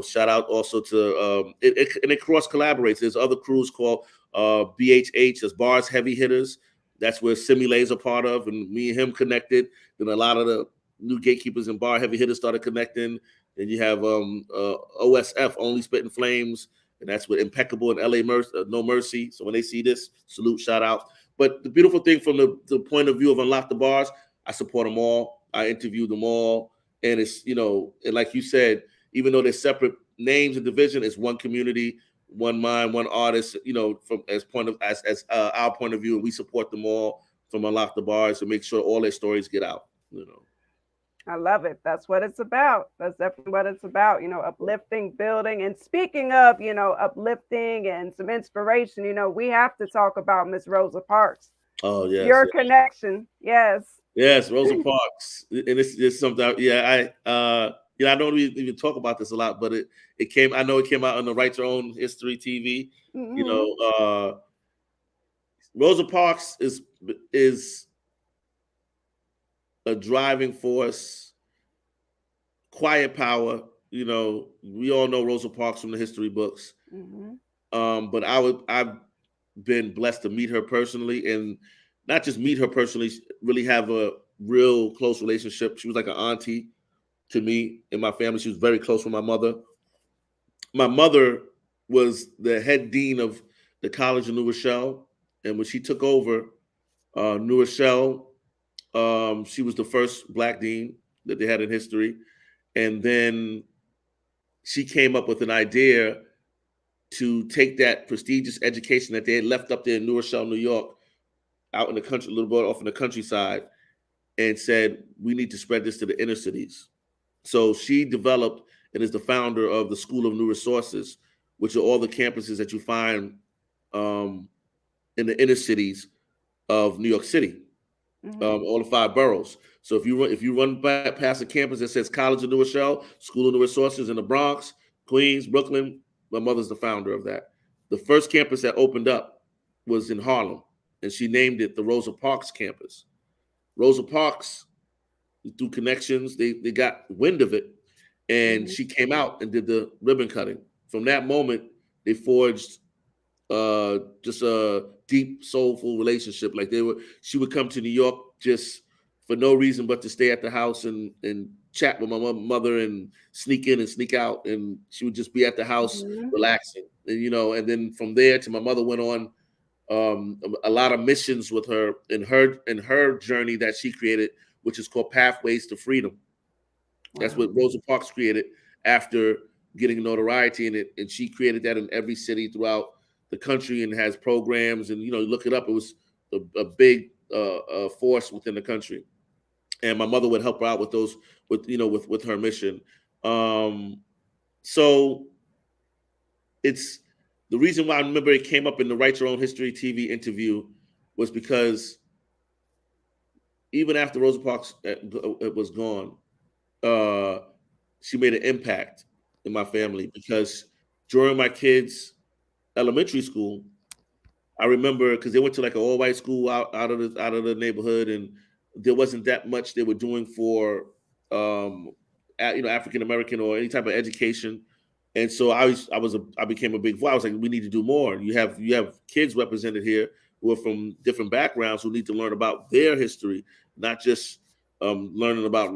shout out also to it cross collaborates. There's other crews called BHH, as Bars Heavy Hitters. That's where Simulay's a part of, and me and him connected. Then a lot of the New Gatekeepers and Bar Heavy Hitters started connecting. And you have OSF, Only Spitting Flames, and that's with Impeccable and LA No Mercy. So when they see this, salute, shout out. But the beautiful thing from the point of view of Unlock the Bars, I support them all. I interview them all. And it's, and like you said, even though they're separate names and division, it's one community, one mind, one artist, from as our point of view, and we support them all from Unlock the Bars to make sure all their stories get out, I love it. That's what it's about. That's definitely what it's about, uplifting, building. And speaking of, uplifting and some inspiration, we have to talk about Miss Rosa Parks. Oh, yes. Your connection. Yes. Yes, Rosa Parks. And it's something, I don't even talk about this a lot, but it came out on the Right to Own History TV. Mm-hmm. Rosa Parks is a driving force, quiet power. We all know Rosa Parks from the history books. Mm-hmm. But I've been blessed to meet her personally, and not just meet her personally, really have a real close relationship. She was like an auntie to me and my family. She was very close with my mother. My mother was the head dean of the College of New Rochelle, and when she took over New Rochelle, she was the first Black dean that they had in history. And then she came up with an idea to take that prestigious education that they had left up there in New Rochelle, New York, out in the country, a little bit off in the countryside, and said, we need to spread this to the inner cities. So she developed and is the founder of the School of New Resources, which are all the campuses that you find in the inner cities of New York City. Mm-hmm. All the 5 boroughs. So if you run past a campus that says College of New Rochelle, School of New Resources in the Bronx, Queens, Brooklyn, my mother's the founder of that. The first campus that opened up was in Harlem, and she named it the Rosa Parks campus. Rosa Parks through connections, they got wind of it, and Mhm. she came out and did the ribbon cutting. From that moment, they forged just a deep, soulful relationship. Like she would come to New York just for no reason but to stay at the house and chat with my mother and sneak in and sneak out, and she would just be at the house Mhm. relaxing. And and then from there to my mother went on a lot of missions with her in her journey that she created, which is called Pathways to Freedom. That's Wow. what Rosa Parks created after getting notoriety in it, and she created that in every city throughout the country and has programs. And look it up; it was a big force within the country. And my mother would help her out with those, with her mission. Um, so it's the reason why I remember it came up in the Write Your Own History TV interview was because even after Rosa Parks was gone, uh, she made an impact in my family because during my kids' elementary school, I remember because they went to like an all white school out of the neighborhood, and there wasn't that much they were doing for African American or any type of education. And so I became a big voice. I was like, we need to do more. You have kids represented here who are from different backgrounds who need to learn about their history, not just learning about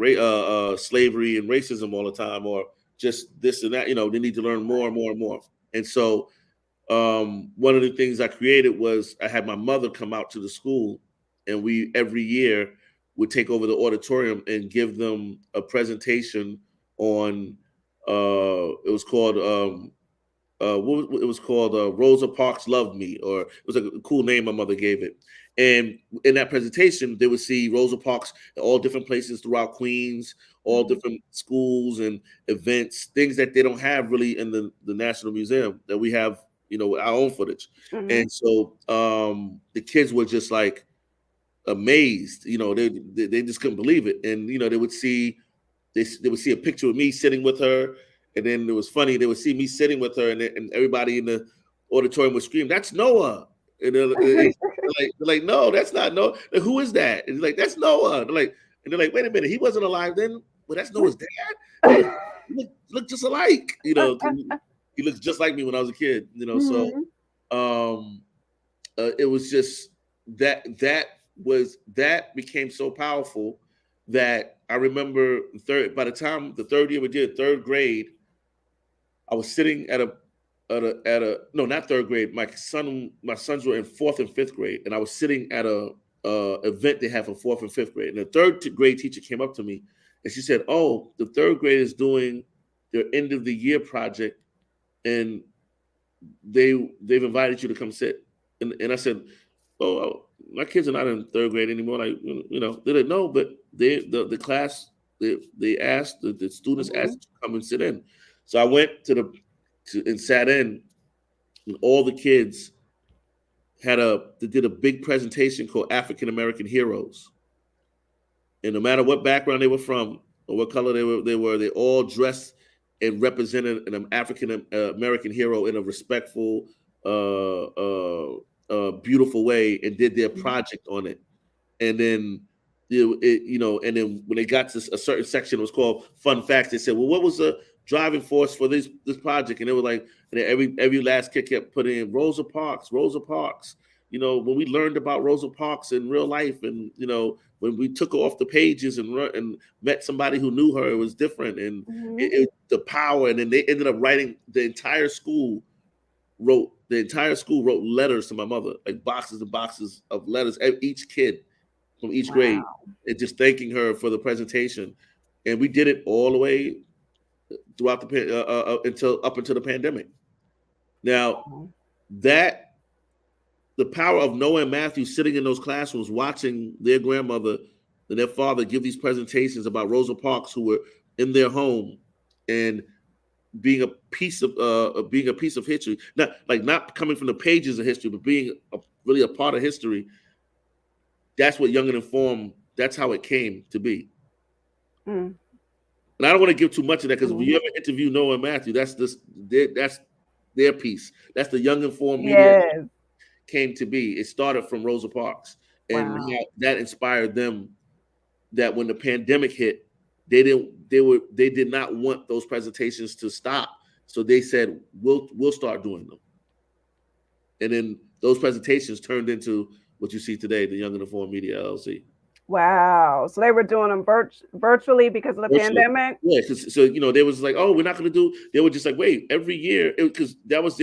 slavery and racism all the time, or just this and that. They need to learn more and more and more. And so one of the things I created was I had my mother come out to the school, and we every year would take over the auditorium and give them a presentation on. It was called it was called Rosa Parks Loved Me, or it was a cool name my mother gave it. And in that presentation, they would see Rosa Parks at all different places throughout Queens, all different schools and events, things that they don't have really in the National Museum that we have, our own footage. Mhm. And so the kids were just like amazed, they just couldn't believe it. And, they would see they would see a picture of me sitting with her, and then it was funny. They would see me sitting with her, and everybody in the auditorium would scream, "That's Noah!" And they're like, "No, that's not Noah. Like, who is that?" And like, "That's Noah." They're like, "Wait a minute, he wasn't alive then." Well, that's Noah's dad. Hey, he look just alike. 'Cause he looks just like me when I was a kid. So Mhm. it was just that became so powerful that I remember by the time the third year we did third grade, I was sitting at a no, not third grade. My sons were in fourth and fifth grade, and I was sitting at a event they had for fourth and fifth grade. And the third grade teacher came up to me and she said, "Oh, the third grade is doing their end of the year project, and they've invited you to come sit." And I said, "Oh, my kids are not in third grade anymore." Like, they didn't know, but the class they asked the students Mhm. asked to come and sit in. So I went and sat in, and all the kids they did a big presentation called African American Heroes. And no matter what background they were from or what color they all dressed and represented an African American hero in a respectful, beautiful way, and did their Mhm. project on it. And then and then when they got to a certain section, it was called Fun Facts. They said, "Well, what was the driving force for this project?" And they were like, and then every last kid kept putting in Rosa Parks, Rosa Parks. When we learned about Rosa Parks in real life, and when we took her off the pages and met somebody who knew her, it was different, and Mhm. the power. And then they ended up writing the entire school wrote letters to my mother, like boxes and boxes of letters, each kid from each grade, Wow. and just thanking her for the presentation. And we did it all the way throughout until up until the pandemic. Now, Wow. that the power of Noah and Matthew sitting in those classrooms watching their grandmother and their father give these presentations about Rosa Parks, who were in their home, and being a piece of history, not coming from the pages of history, but being really a part of history. That's what Young and Informed. That's how it came to be. Mm. And I don't want to give too much of that, because if you Mhm. ever interview Noah and Matthew, that's their piece. That's the Young Informed media Yes. came to be. It started from Rosa Parks, and Wow. that inspired them that when the pandemic hit, they did not want those presentations to stop. So they said, we'll start doing them. And then those presentations turned into what you see today, the Young and Informed Media LLC. Wow. So they were doing them virtually because of the pandemic? Yeah, so they was like, oh, we're not going to do. They were just like, wait, every year, because that was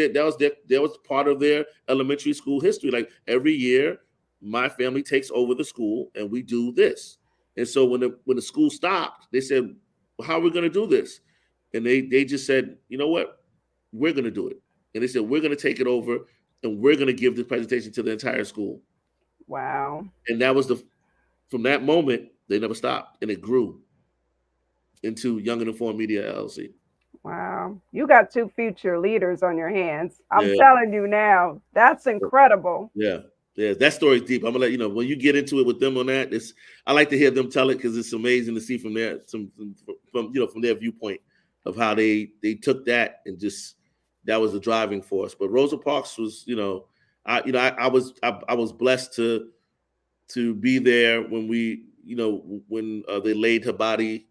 part of their elementary school history. Like every year, my family takes over the school and we do this. And so when the school stopped, they said, well, how are we going to do this? And they just said, you know what, we're going to do it. And they said, we're going to take it over and we're going to give this presentation to the entire school. Wow. And that was from that moment, they never stopped, and it grew into Young and Informed Media LLC. Wow. You got two future leaders on your hands. I'm telling you now, that's incredible. Yeah. That story's deep. I'm gonna let you know when you get into it with them on that. I like to hear them tell it because it's amazing to see from their from their viewpoint of how they took that and just that was the driving force. But Rosa Parks was, I was blessed to be there when when they laid her body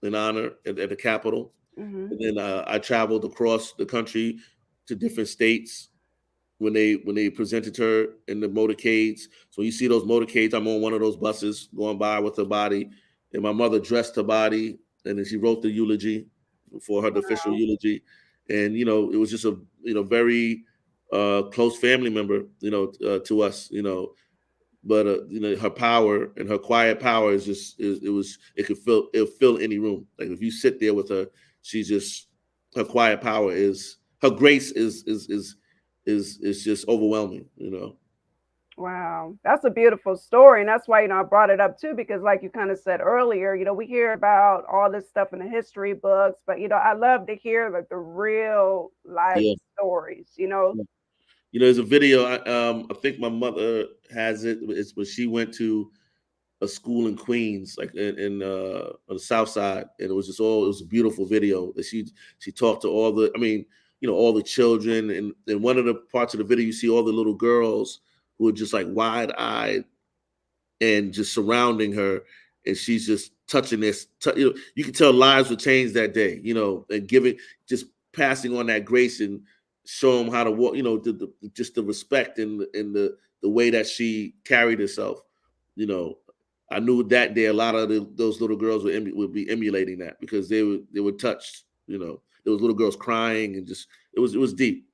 in honor at the Capitol. Mm-hmm. And then I traveled across the country to different states when they presented her in the motorcades. So you see those motorcades, I'm on one of those buses going by with her body, and my mother dressed her body, and then she wrote the eulogy for her, the official eulogy. And it was just a very close family member, to us, but her power and her quiet power is just it could fill any room. Like if you sit there with her, she's just her quiet power is her grace is just overwhelming. Wow, that's a beautiful story, and that's why I brought it up too, because like you kind of said earlier, we hear about all this stuff in the history books, but I love to hear like the real life stories. There's a video. I think my mother has it. It's when she went to a school in Queens, like in on the South Side, and it was a beautiful video that she talked to all the, all the children, and one of the parts of the video you see all the little girls who are just like wide-eyed and just surrounding her, and she's just touching this. You can tell lives were changed that day, and just passing on that grace and show them how to walk, just the respect and the way that she carried herself. I knew that day a lot of those little girls would be emulating that because they were touched. There was little girls crying and just it was deep.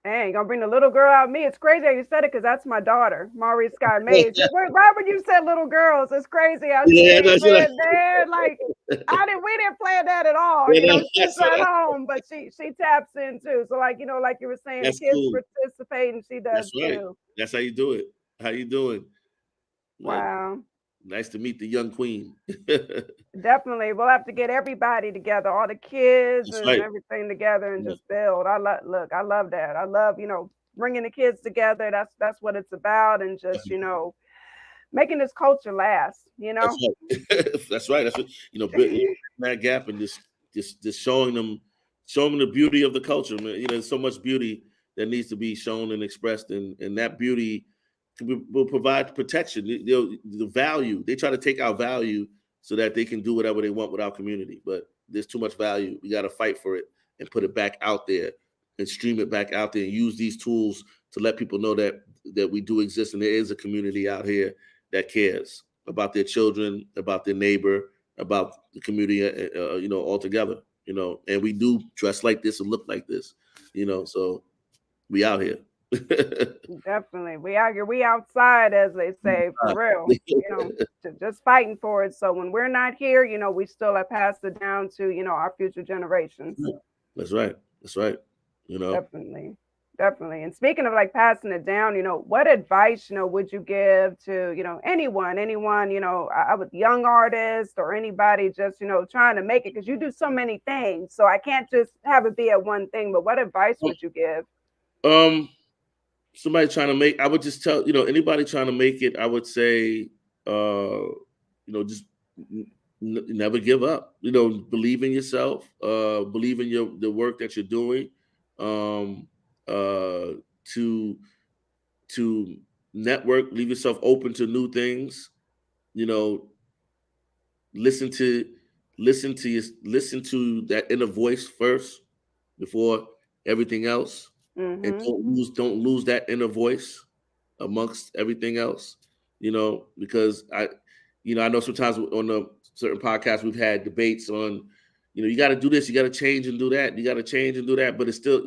Hey, gonna bring the little girl out of me. It's crazy how you said it because that's my daughter, Mari Sky Mays. Right when you said little girls, it's crazy how she said there. Like we didn't plan that at all. She's at home, but she taps in too. So like like you were saying, that's kids cool. participate and she does too. That's how you do it. How you doing? Wow. Nice to meet the young queen. Definitely. We'll have to get everybody together, all the kids and everything together and just build. I love that. I love, bringing the kids together. That's what it's about. And just, making this culture last, That's right. That's what, building that gap and just showing them the beauty of the culture. Man. There's so much beauty that needs to be shown and expressed, and that beauty will provide protection. The value, they try to take our value so that they can do whatever they want with our community. But there's too much value. We got to fight for it and put it back out there and stream it back out there and use these tools to let people know that we do exist and there is a community out here that cares about their children, about their neighbor, about the community, all together, and we do dress like this and look like this, so we out here. Definitely. We out here, we outside, as they say, for real, just fighting for it. So when we're not here, we still have passed it down to, our future generations. That's right. Definitely. And speaking of like passing it down, what advice, would you give to, anyone, with young artists or anybody just, trying to make it, because you do so many things. So I can't just have it be at one thing, but what advice would you give? Somebody trying to make, I would just tell, anybody trying to make it, I would say, just never give up, believe in yourself, believe in the work that you're doing, to network, leave yourself open to new things, listen to that inner voice first before everything else, and don't lose that inner voice amongst everything else. Because I know sometimes on the certain podcasts we've had debates on, you got to do this, you got to change and do that, you got to change and do that, but it's still,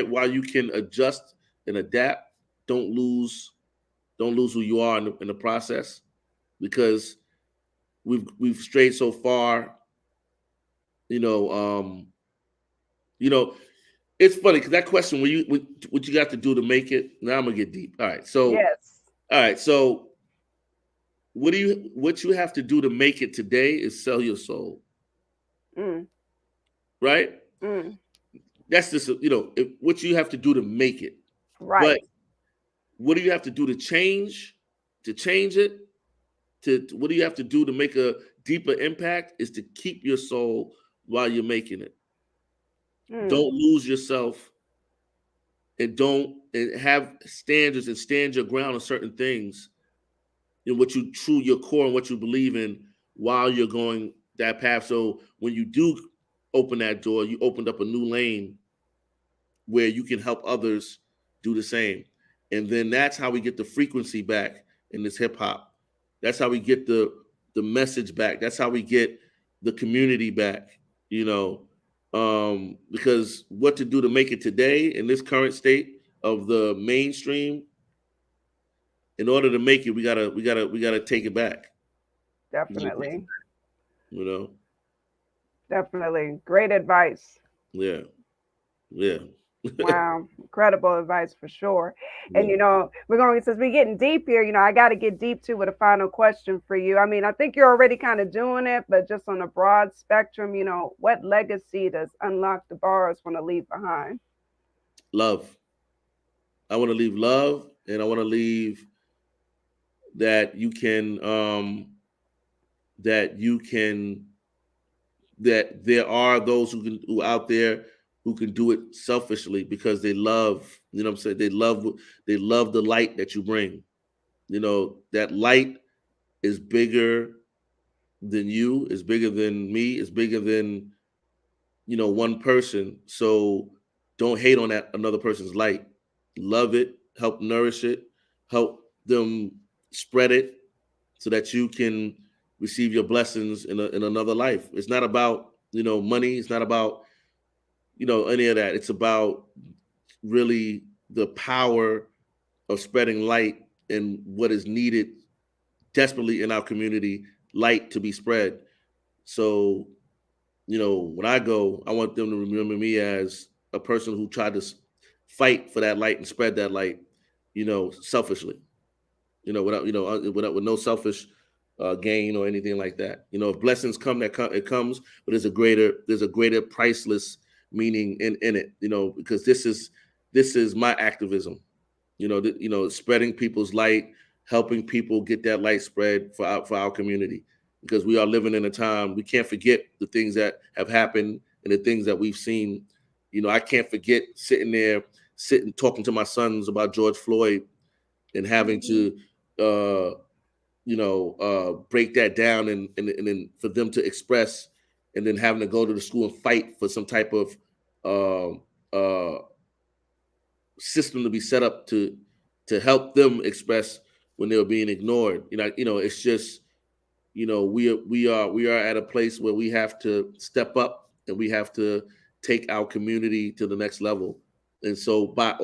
while you can adjust and adapt, don't lose who you are in the process, because we've strayed so far. It's funny because that question, what you got to do to make it. Now I'm gonna get deep. All right, so Yes. all right, so what you have to do to make it today is sell your soul, right? That's just what you have to do to make it, right? But what do you have to do to change it? What do you have to do to make a deeper impact? Is to keep your soul while you're making it. Don't lose yourself, and have standards and stand your ground on certain things in what your core and what you believe in while you're going that path. So when you do open that door, you opened up a new lane where you can help others do the same. And then that's how we get the frequency back in this hip hop. That's how we get the message back. That's how we get the community back, because what to do to make it today in this current state of the mainstream, in order to make it, we gotta take it back. Definitely. Definitely. Great advice. Yeah. Wow, incredible advice for sure. And we're going, since we're getting deep here, I got to get deep too with a final question for you. I mean, I think you're already kind of doing it, but just on a broad spectrum, what legacy does Unlock the Bars want to leave behind? Love. I want to leave love, and I want to leave that that there are those who out there who can do it selfishly because they love, what I'm saying? They love the light that you bring. That light is bigger than you, is bigger than me, is bigger than, one person. So don't hate on that another person's light. Love it, help nourish it, help them spread it so that you can receive your blessings in another life. It's not about, money. It's not about, any of that. It's about really the power of spreading light and what is needed desperately in our community, light to be spread. So, when I go, I want them to remember me as a person who tried to fight for that light and spread that light, selfishly, with no selfish gain or anything like that. If blessings come, it comes, but there's a greater priceless meaning in it, because this is my activism, spreading people's light, helping people get that light spread for our community, because we are living in a time we can't forget the things that have happened and the things that we've seen. I can't forget sitting talking to my sons about George Floyd and having to break that down and then for them to express, and then having to go to the school and fight for some type of system to be set up to help them express when they were being ignored. It's just, we are at a place where we have to step up and we have to take our community to the next level. And so by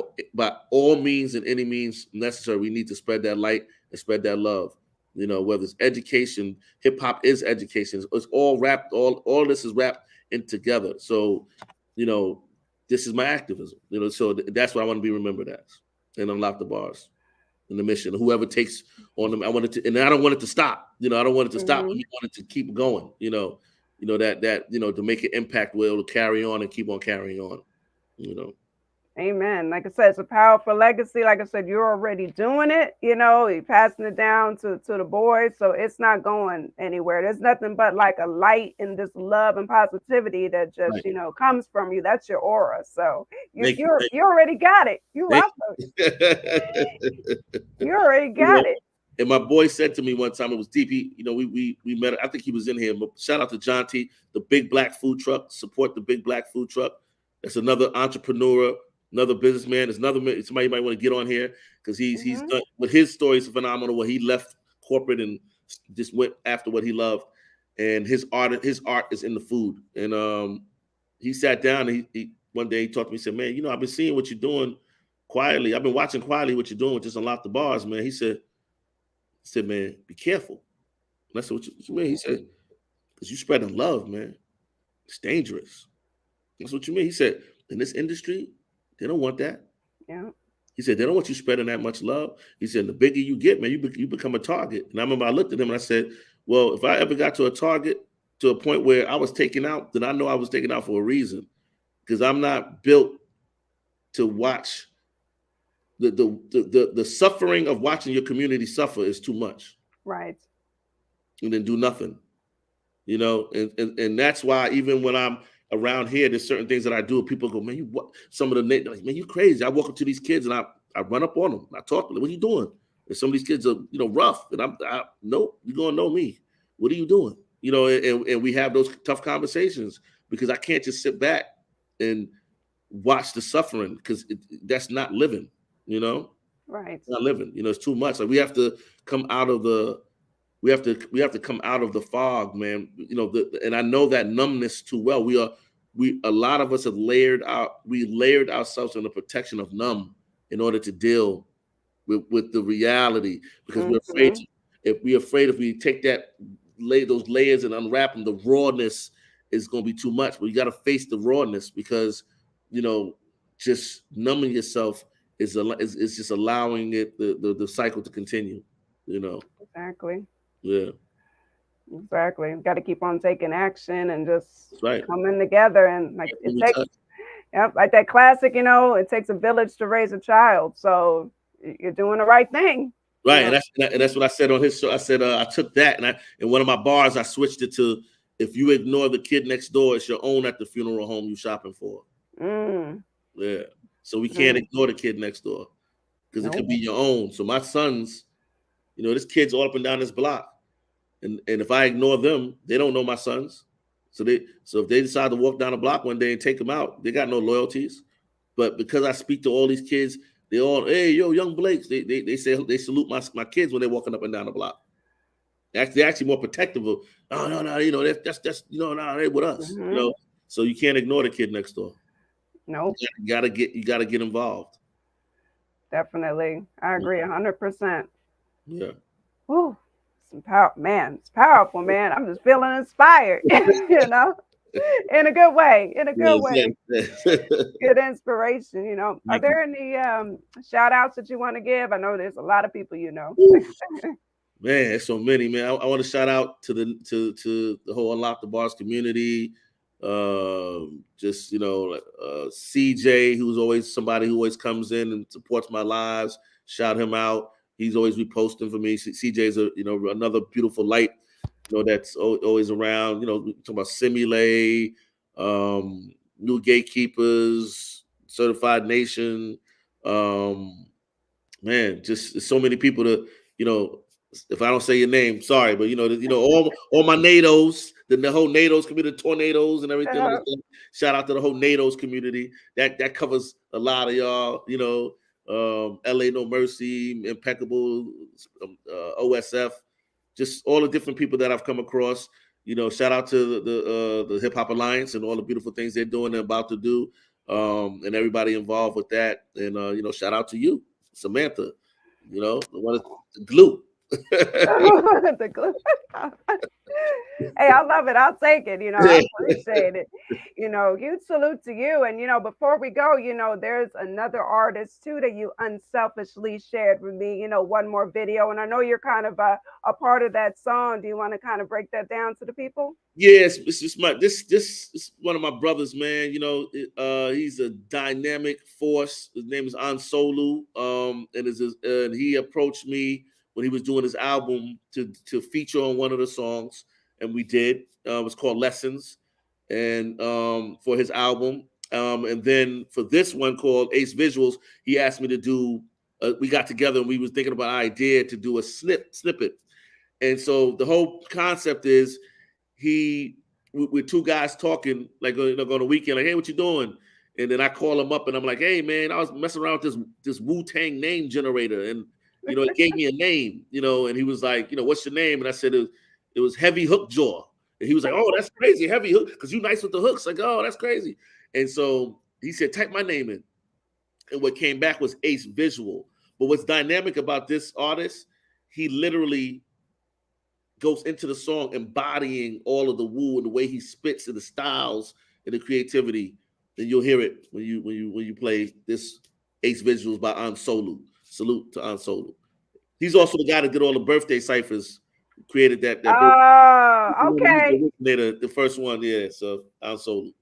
all means and any means necessary, we need to spread that light and spread that love. Whether it's education, hip hop is education. It's all wrapped, all this is wrapped in together. So, this is my activism. So that's what I want to be remembered as, and Unlock the Bars and the mission. Whoever takes on them, I don't want it to stop. I don't want it to stop. I want it to keep going. That to make an impact where it'll carry on and keep on carrying on. Amen. Like I said, it's a powerful legacy. Like I said, you're already doing it. You're passing it down to the boys, so it's not going anywhere. There's nothing but like a light and this love and positivity that just comes from you. That's your aura. So you already got it. You already got it. And my boy said to me one time, it was deep. We met. I think he was in here. But shout out to John T, the Big Black Food Truck. Support the Big Black Food Truck. That's another entrepreneur, another businessman. There's another somebody you might want to get on here because he's done. But his story is phenomenal. Where he left corporate and just went after what he loved, and his art is in the food. And he sat down and he one day he talked to me. He said, "Man, I've been seeing what you're doing quietly. I've been watching quietly what you're doing with just Unlock the Bars, man." He said, "Man, be careful." And I said, "What you mean?" He said, "Because you spreading love, man. It's dangerous." That's what you mean. He said, "In this industry, they don't want that." Yeah. He said, "They don't want you spreading that much love." He said, "The bigger you get, man, you become a target." And I remember I looked at him and I said, "Well, if I ever got to a target to a point where I was taken out, then I know I was taken out for a reason, because I'm not built to watch the suffering of watching your community suffer is too much." Right. And then do nothing, and that's why even when I'm around here, there's certain things that I do. People go, "Man, some of the like, man, you crazy." I walk up to these kids and I run up on them. I talk to them. "What are you doing?" And some of these kids are, rough. And nope, you're gonna know me. What are you doing? And we have those tough conversations because I can't just sit back and watch the suffering, because that's not living. Right. It's not living. It's too much. Like we have to come out of the. We have to come out of the fog, man. And I know that numbness too well. A lot of us have layered ourselves in the protection of numb in order to deal with the reality, because we're afraid. If we take those layers and unwrap them, the rawness is going to be too much. But you got to face the rawness, because just numbing yourself is just allowing the cycle to continue. Exactly. Yeah. Exactly. Got to keep on taking action and just Right. coming together. And like like that classic, it takes a village to raise a child. So you're doing the right thing. Right. And that's what I said on his show. I said I took that and in one of my bars I switched it to, "If you ignore the kid next door, it's your own at the funeral home you shopping for." Yeah. So we can't ignore the kid next door, because it could be your own. So my sons, this kid's all up and down this block. And if I ignore them, they don't know my sons. So if they decide to walk down the block one day and take them out, they got no loyalties. But because I speak to all these kids, they all, "Hey, yo, young Blakes." They say they salute my kids when they're walking up and down the block. They're actually more protective of, "Oh, no, that's they with us." So you can't ignore the kid next door. Nope. You gotta get involved. Definitely. I agree 100%. Yeah. Whew. It's powerful, man. I'm just feeling inspired, in a good way, good inspiration, Are there any shout outs that you want to give? I know there's a lot of people, Man, there's so many, man. I want to shout out to the whole Unlock the Bars community. CJ, who's always somebody who always comes in and supports my lives. Shout him out. He's always reposting for me. CJ's another beautiful light, that's always around. Talking about Simulate, New Gatekeepers, Certified Nation. Man, just so many people to, if I don't say your name, sorry, but all my NATOs, the whole NATOs community, tornadoes and everything. Like that. Shout out to the whole NATOs community. That covers a lot of y'all. LA No Mercy, Impeccable, OSF, just all the different people that I've come across. Shout out to the Hip Hop Alliance and all the beautiful things they're doing and about to do, and everybody involved with that. And shout out to you, Samantha. The one, the glue. The glue. Hey, I love it. I'll take it. I appreciate it. Huge salute to you. And, before we go, there's another artist too that you unselfishly shared with me, one more video. And I know you're kind of a part of that song. Do you want to kind of break that down to the people? Yes, it's just this is one of my brothers, man. He's a dynamic force. His name is Ansolu. And he approached me when he was doing his album to feature on one of the songs, and we did. It was called Lessons, and for his album. And then for this one called Ace Visuals, he asked me to do we got together and we was thinking about an idea to do a snippet. And so the whole concept is we're two guys talking like on a weekend, like, hey, what you doing? And then I call him up and I'm like, hey man, I was messing around with this Wu-Tang name generator, and it gave me a name, and he was like, what's your name? And I said it was Heavy Hook Jaw. And he was like, oh, that's crazy, Heavy Hook, because you nice with the hooks. Like, oh, that's crazy. And so he said, type my name in. And what came back was Ace Visual. But what's dynamic about this artist, he literally goes into the song embodying all of the Wu and the way he spits and the styles and the creativity. And you'll hear it when you play this Ace Visuals by Ansolu. Salute to Ansolu. He's also the guy that did all the birthday ciphers, created that. Okay. The first one, yeah. So Ansolu.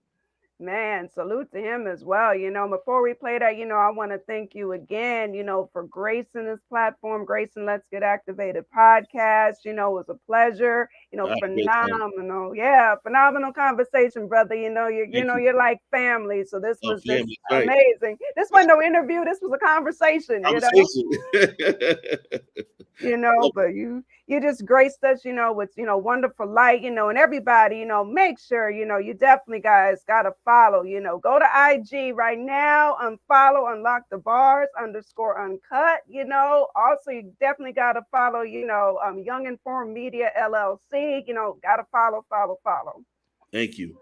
Man, salute to him as well. Before we play that, I want to thank you again, for gracing this platform, gracing Let's Get Activated podcast. It was a pleasure. Phenomenal. Yeah, phenomenal conversation, brother. You're like family. So this was just amazing. Right. This wasn't no interview. This was a conversation. But you just graced us, with, wonderful light, and everybody, make sure, you definitely guys got to follow, go to IG right now, unfollow Unlock the Bars _uncut, also you definitely got to follow, Young Informed Media LLC, got to follow. Thank you.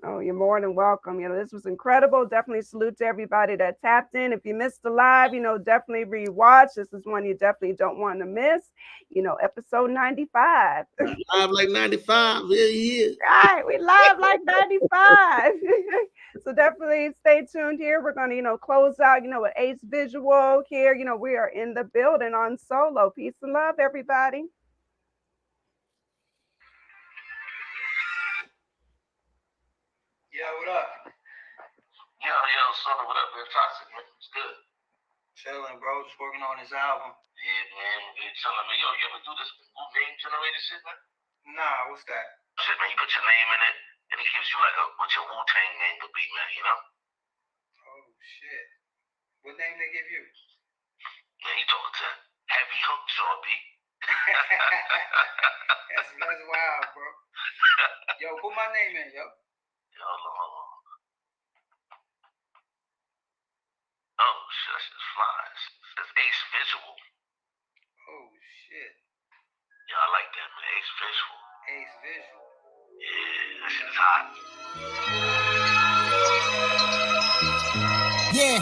Oh, you're more than welcome. This was incredible. Definitely salute to everybody that tapped in. If you missed the live, definitely rewatch. This is one you definitely don't want to miss. Episode 95. Live like 95. Yeah. Right. We live like 95. So definitely stay tuned here. We're going to, close out, with Ace Visual here. We are in the building on Solo. Peace and love, everybody. Yo, what up? Yo, Solo, what up, man? Toxic, man. It's good. Chilling, bro. Just working on this album. Yeah, man. We're chilling, man. Yo, you ever do this name generator shit, man? Nah, what's that? Shit, man, you put your name in it, and it gives you like what your Wu-Tang name would be, man, Oh, shit. What name they give you? Man, you talking to Heavy Hook Jaw, B. That's wild, bro. Yo, put my name in, yo. Hold on. Oh, shit, that shit's flying. It says Ace Visual. Oh, shit. Yeah, I like that, man. Ace Visual. Ace Visual. Yeah, that shit is hot. Yeah.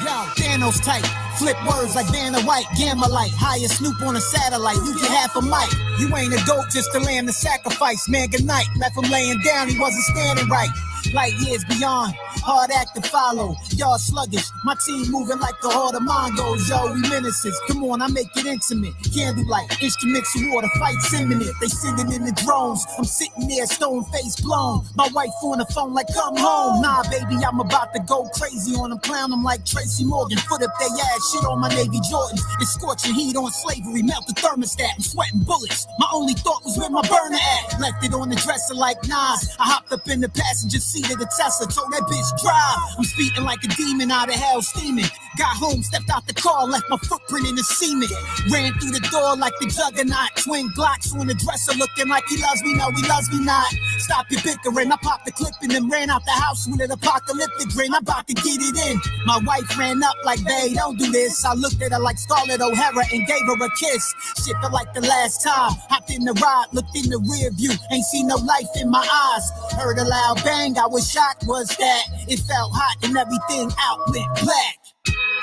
Yo, Thanos type. Flip words like Vanna White, Gamma Light. Hire Snoop on a satellite, you get half a mic. You ain't a dope just to land the sacrifice. Man, good night. Left him laying down, he wasn't standing right. Light years beyond, hard act to follow. Y'all sluggish, my team moving like the horde of Mongols. Yo, we menaces, come on, I make it intimate. Candlelight, instruments of war, the fight's imminent. They singing in the drones, I'm sitting there, stone face blown. My wife on the phone like, come home. Nah, baby, I'm about to go crazy on them. Clown them like Tracy Morgan. Foot up their ass, shit on my Navy Jordans. It's scorching heat on slavery, melt the thermostat. I'm sweating bullets, my only thought was where my burner at. Left it on the dresser like Nas. I hopped up in the passenger seat of the Tesla, told that bitch drive. I'm speeding like a demon out of hell steaming. Got home, stepped out the car, left my footprint in the cement. Ran through the door like the juggernaut. Twin Glocks on the dresser looking like he loves me, no he loves me not. Stop your bickering, I popped the clip and then ran out the house with an apocalyptic grin. I'm about to get it in. My wife ran up like, babe, don't do this. I looked at her like Scarlett O'Hara and gave her a kiss. Shit felt like the last time. Hopped in the ride, looked in the rear view, ain't seen no life in my eyes. Heard a loud bang, I was shocked, was that it felt hot and everything out went black.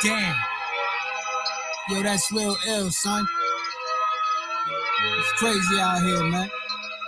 Damn. Yo, that's real ill, son. It's crazy out here, man.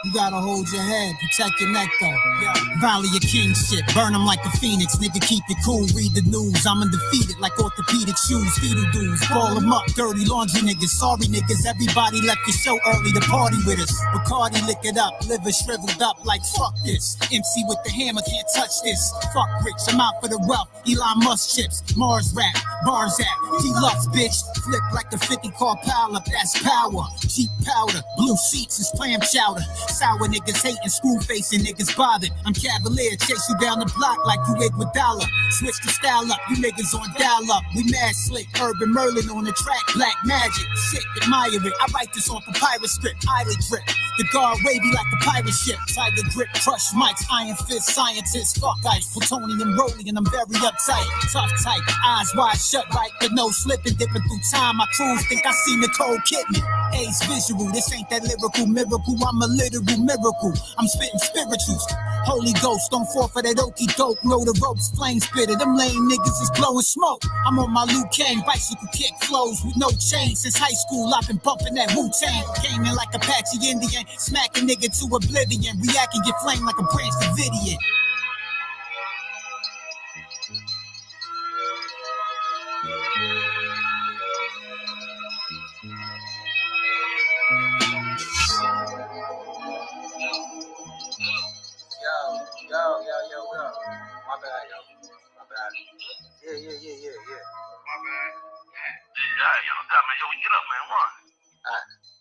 You gotta hold your head, protect your neck though. Yeah. Valley of king shit, burn them like a phoenix. Nigga, keep it cool, read the news. I'm undefeated like orthopedic shoes, fetal dudes. Ball them up, dirty laundry niggas. Sorry niggas, everybody left the show early to party with us. Bacardi lick it up, liver shriveled up like fuck this. MC with the hammer can't touch this. Fuck rich, I'm out for the wealth. Elon Musk chips, Mars rap. Bars at Deluxe, bitch. Flip like a 50 car pile up, that's power. Cheap powder, blue seats is clam chowder. Sour niggas hating, screw facing niggas bothered. I'm Cavalier, chase you down the block like you Iguodala. Switch the style up, you niggas on dial up. We mad slick, Urban Merlin on the track, black magic. Sick, admire it. I write this on papyrus script, eyelid drip. The guard wavy like a pirate ship. Tiger grip, crush mics, iron fist, scientist, fuck ice, plutonium rolling, and I'm very uptight. Tough type, eyes wide shut like the no slipping, dipping through time. My crews think I seen Nicole Kidman. Ace visual, this ain't that lyrical miracle. I'm a literal miracle. I'm spitting spirituals. Holy Ghost, don't fall for that okey doke. Know the ropes, flame spitter. Them lame niggas is blowing smoke. I'm on my Liu Kang bicycle kick flows with no chain. Since high school, I've been bumping that Wu-Tang. Came in like Apache Indian, smack a nigga to oblivion. React and get flamed like a Branch Davidian. Yo, what up? My bad, yo. My bad. Yeah. My bad. Yeah, yo, man. Yo, we get up, man. Run. Alright.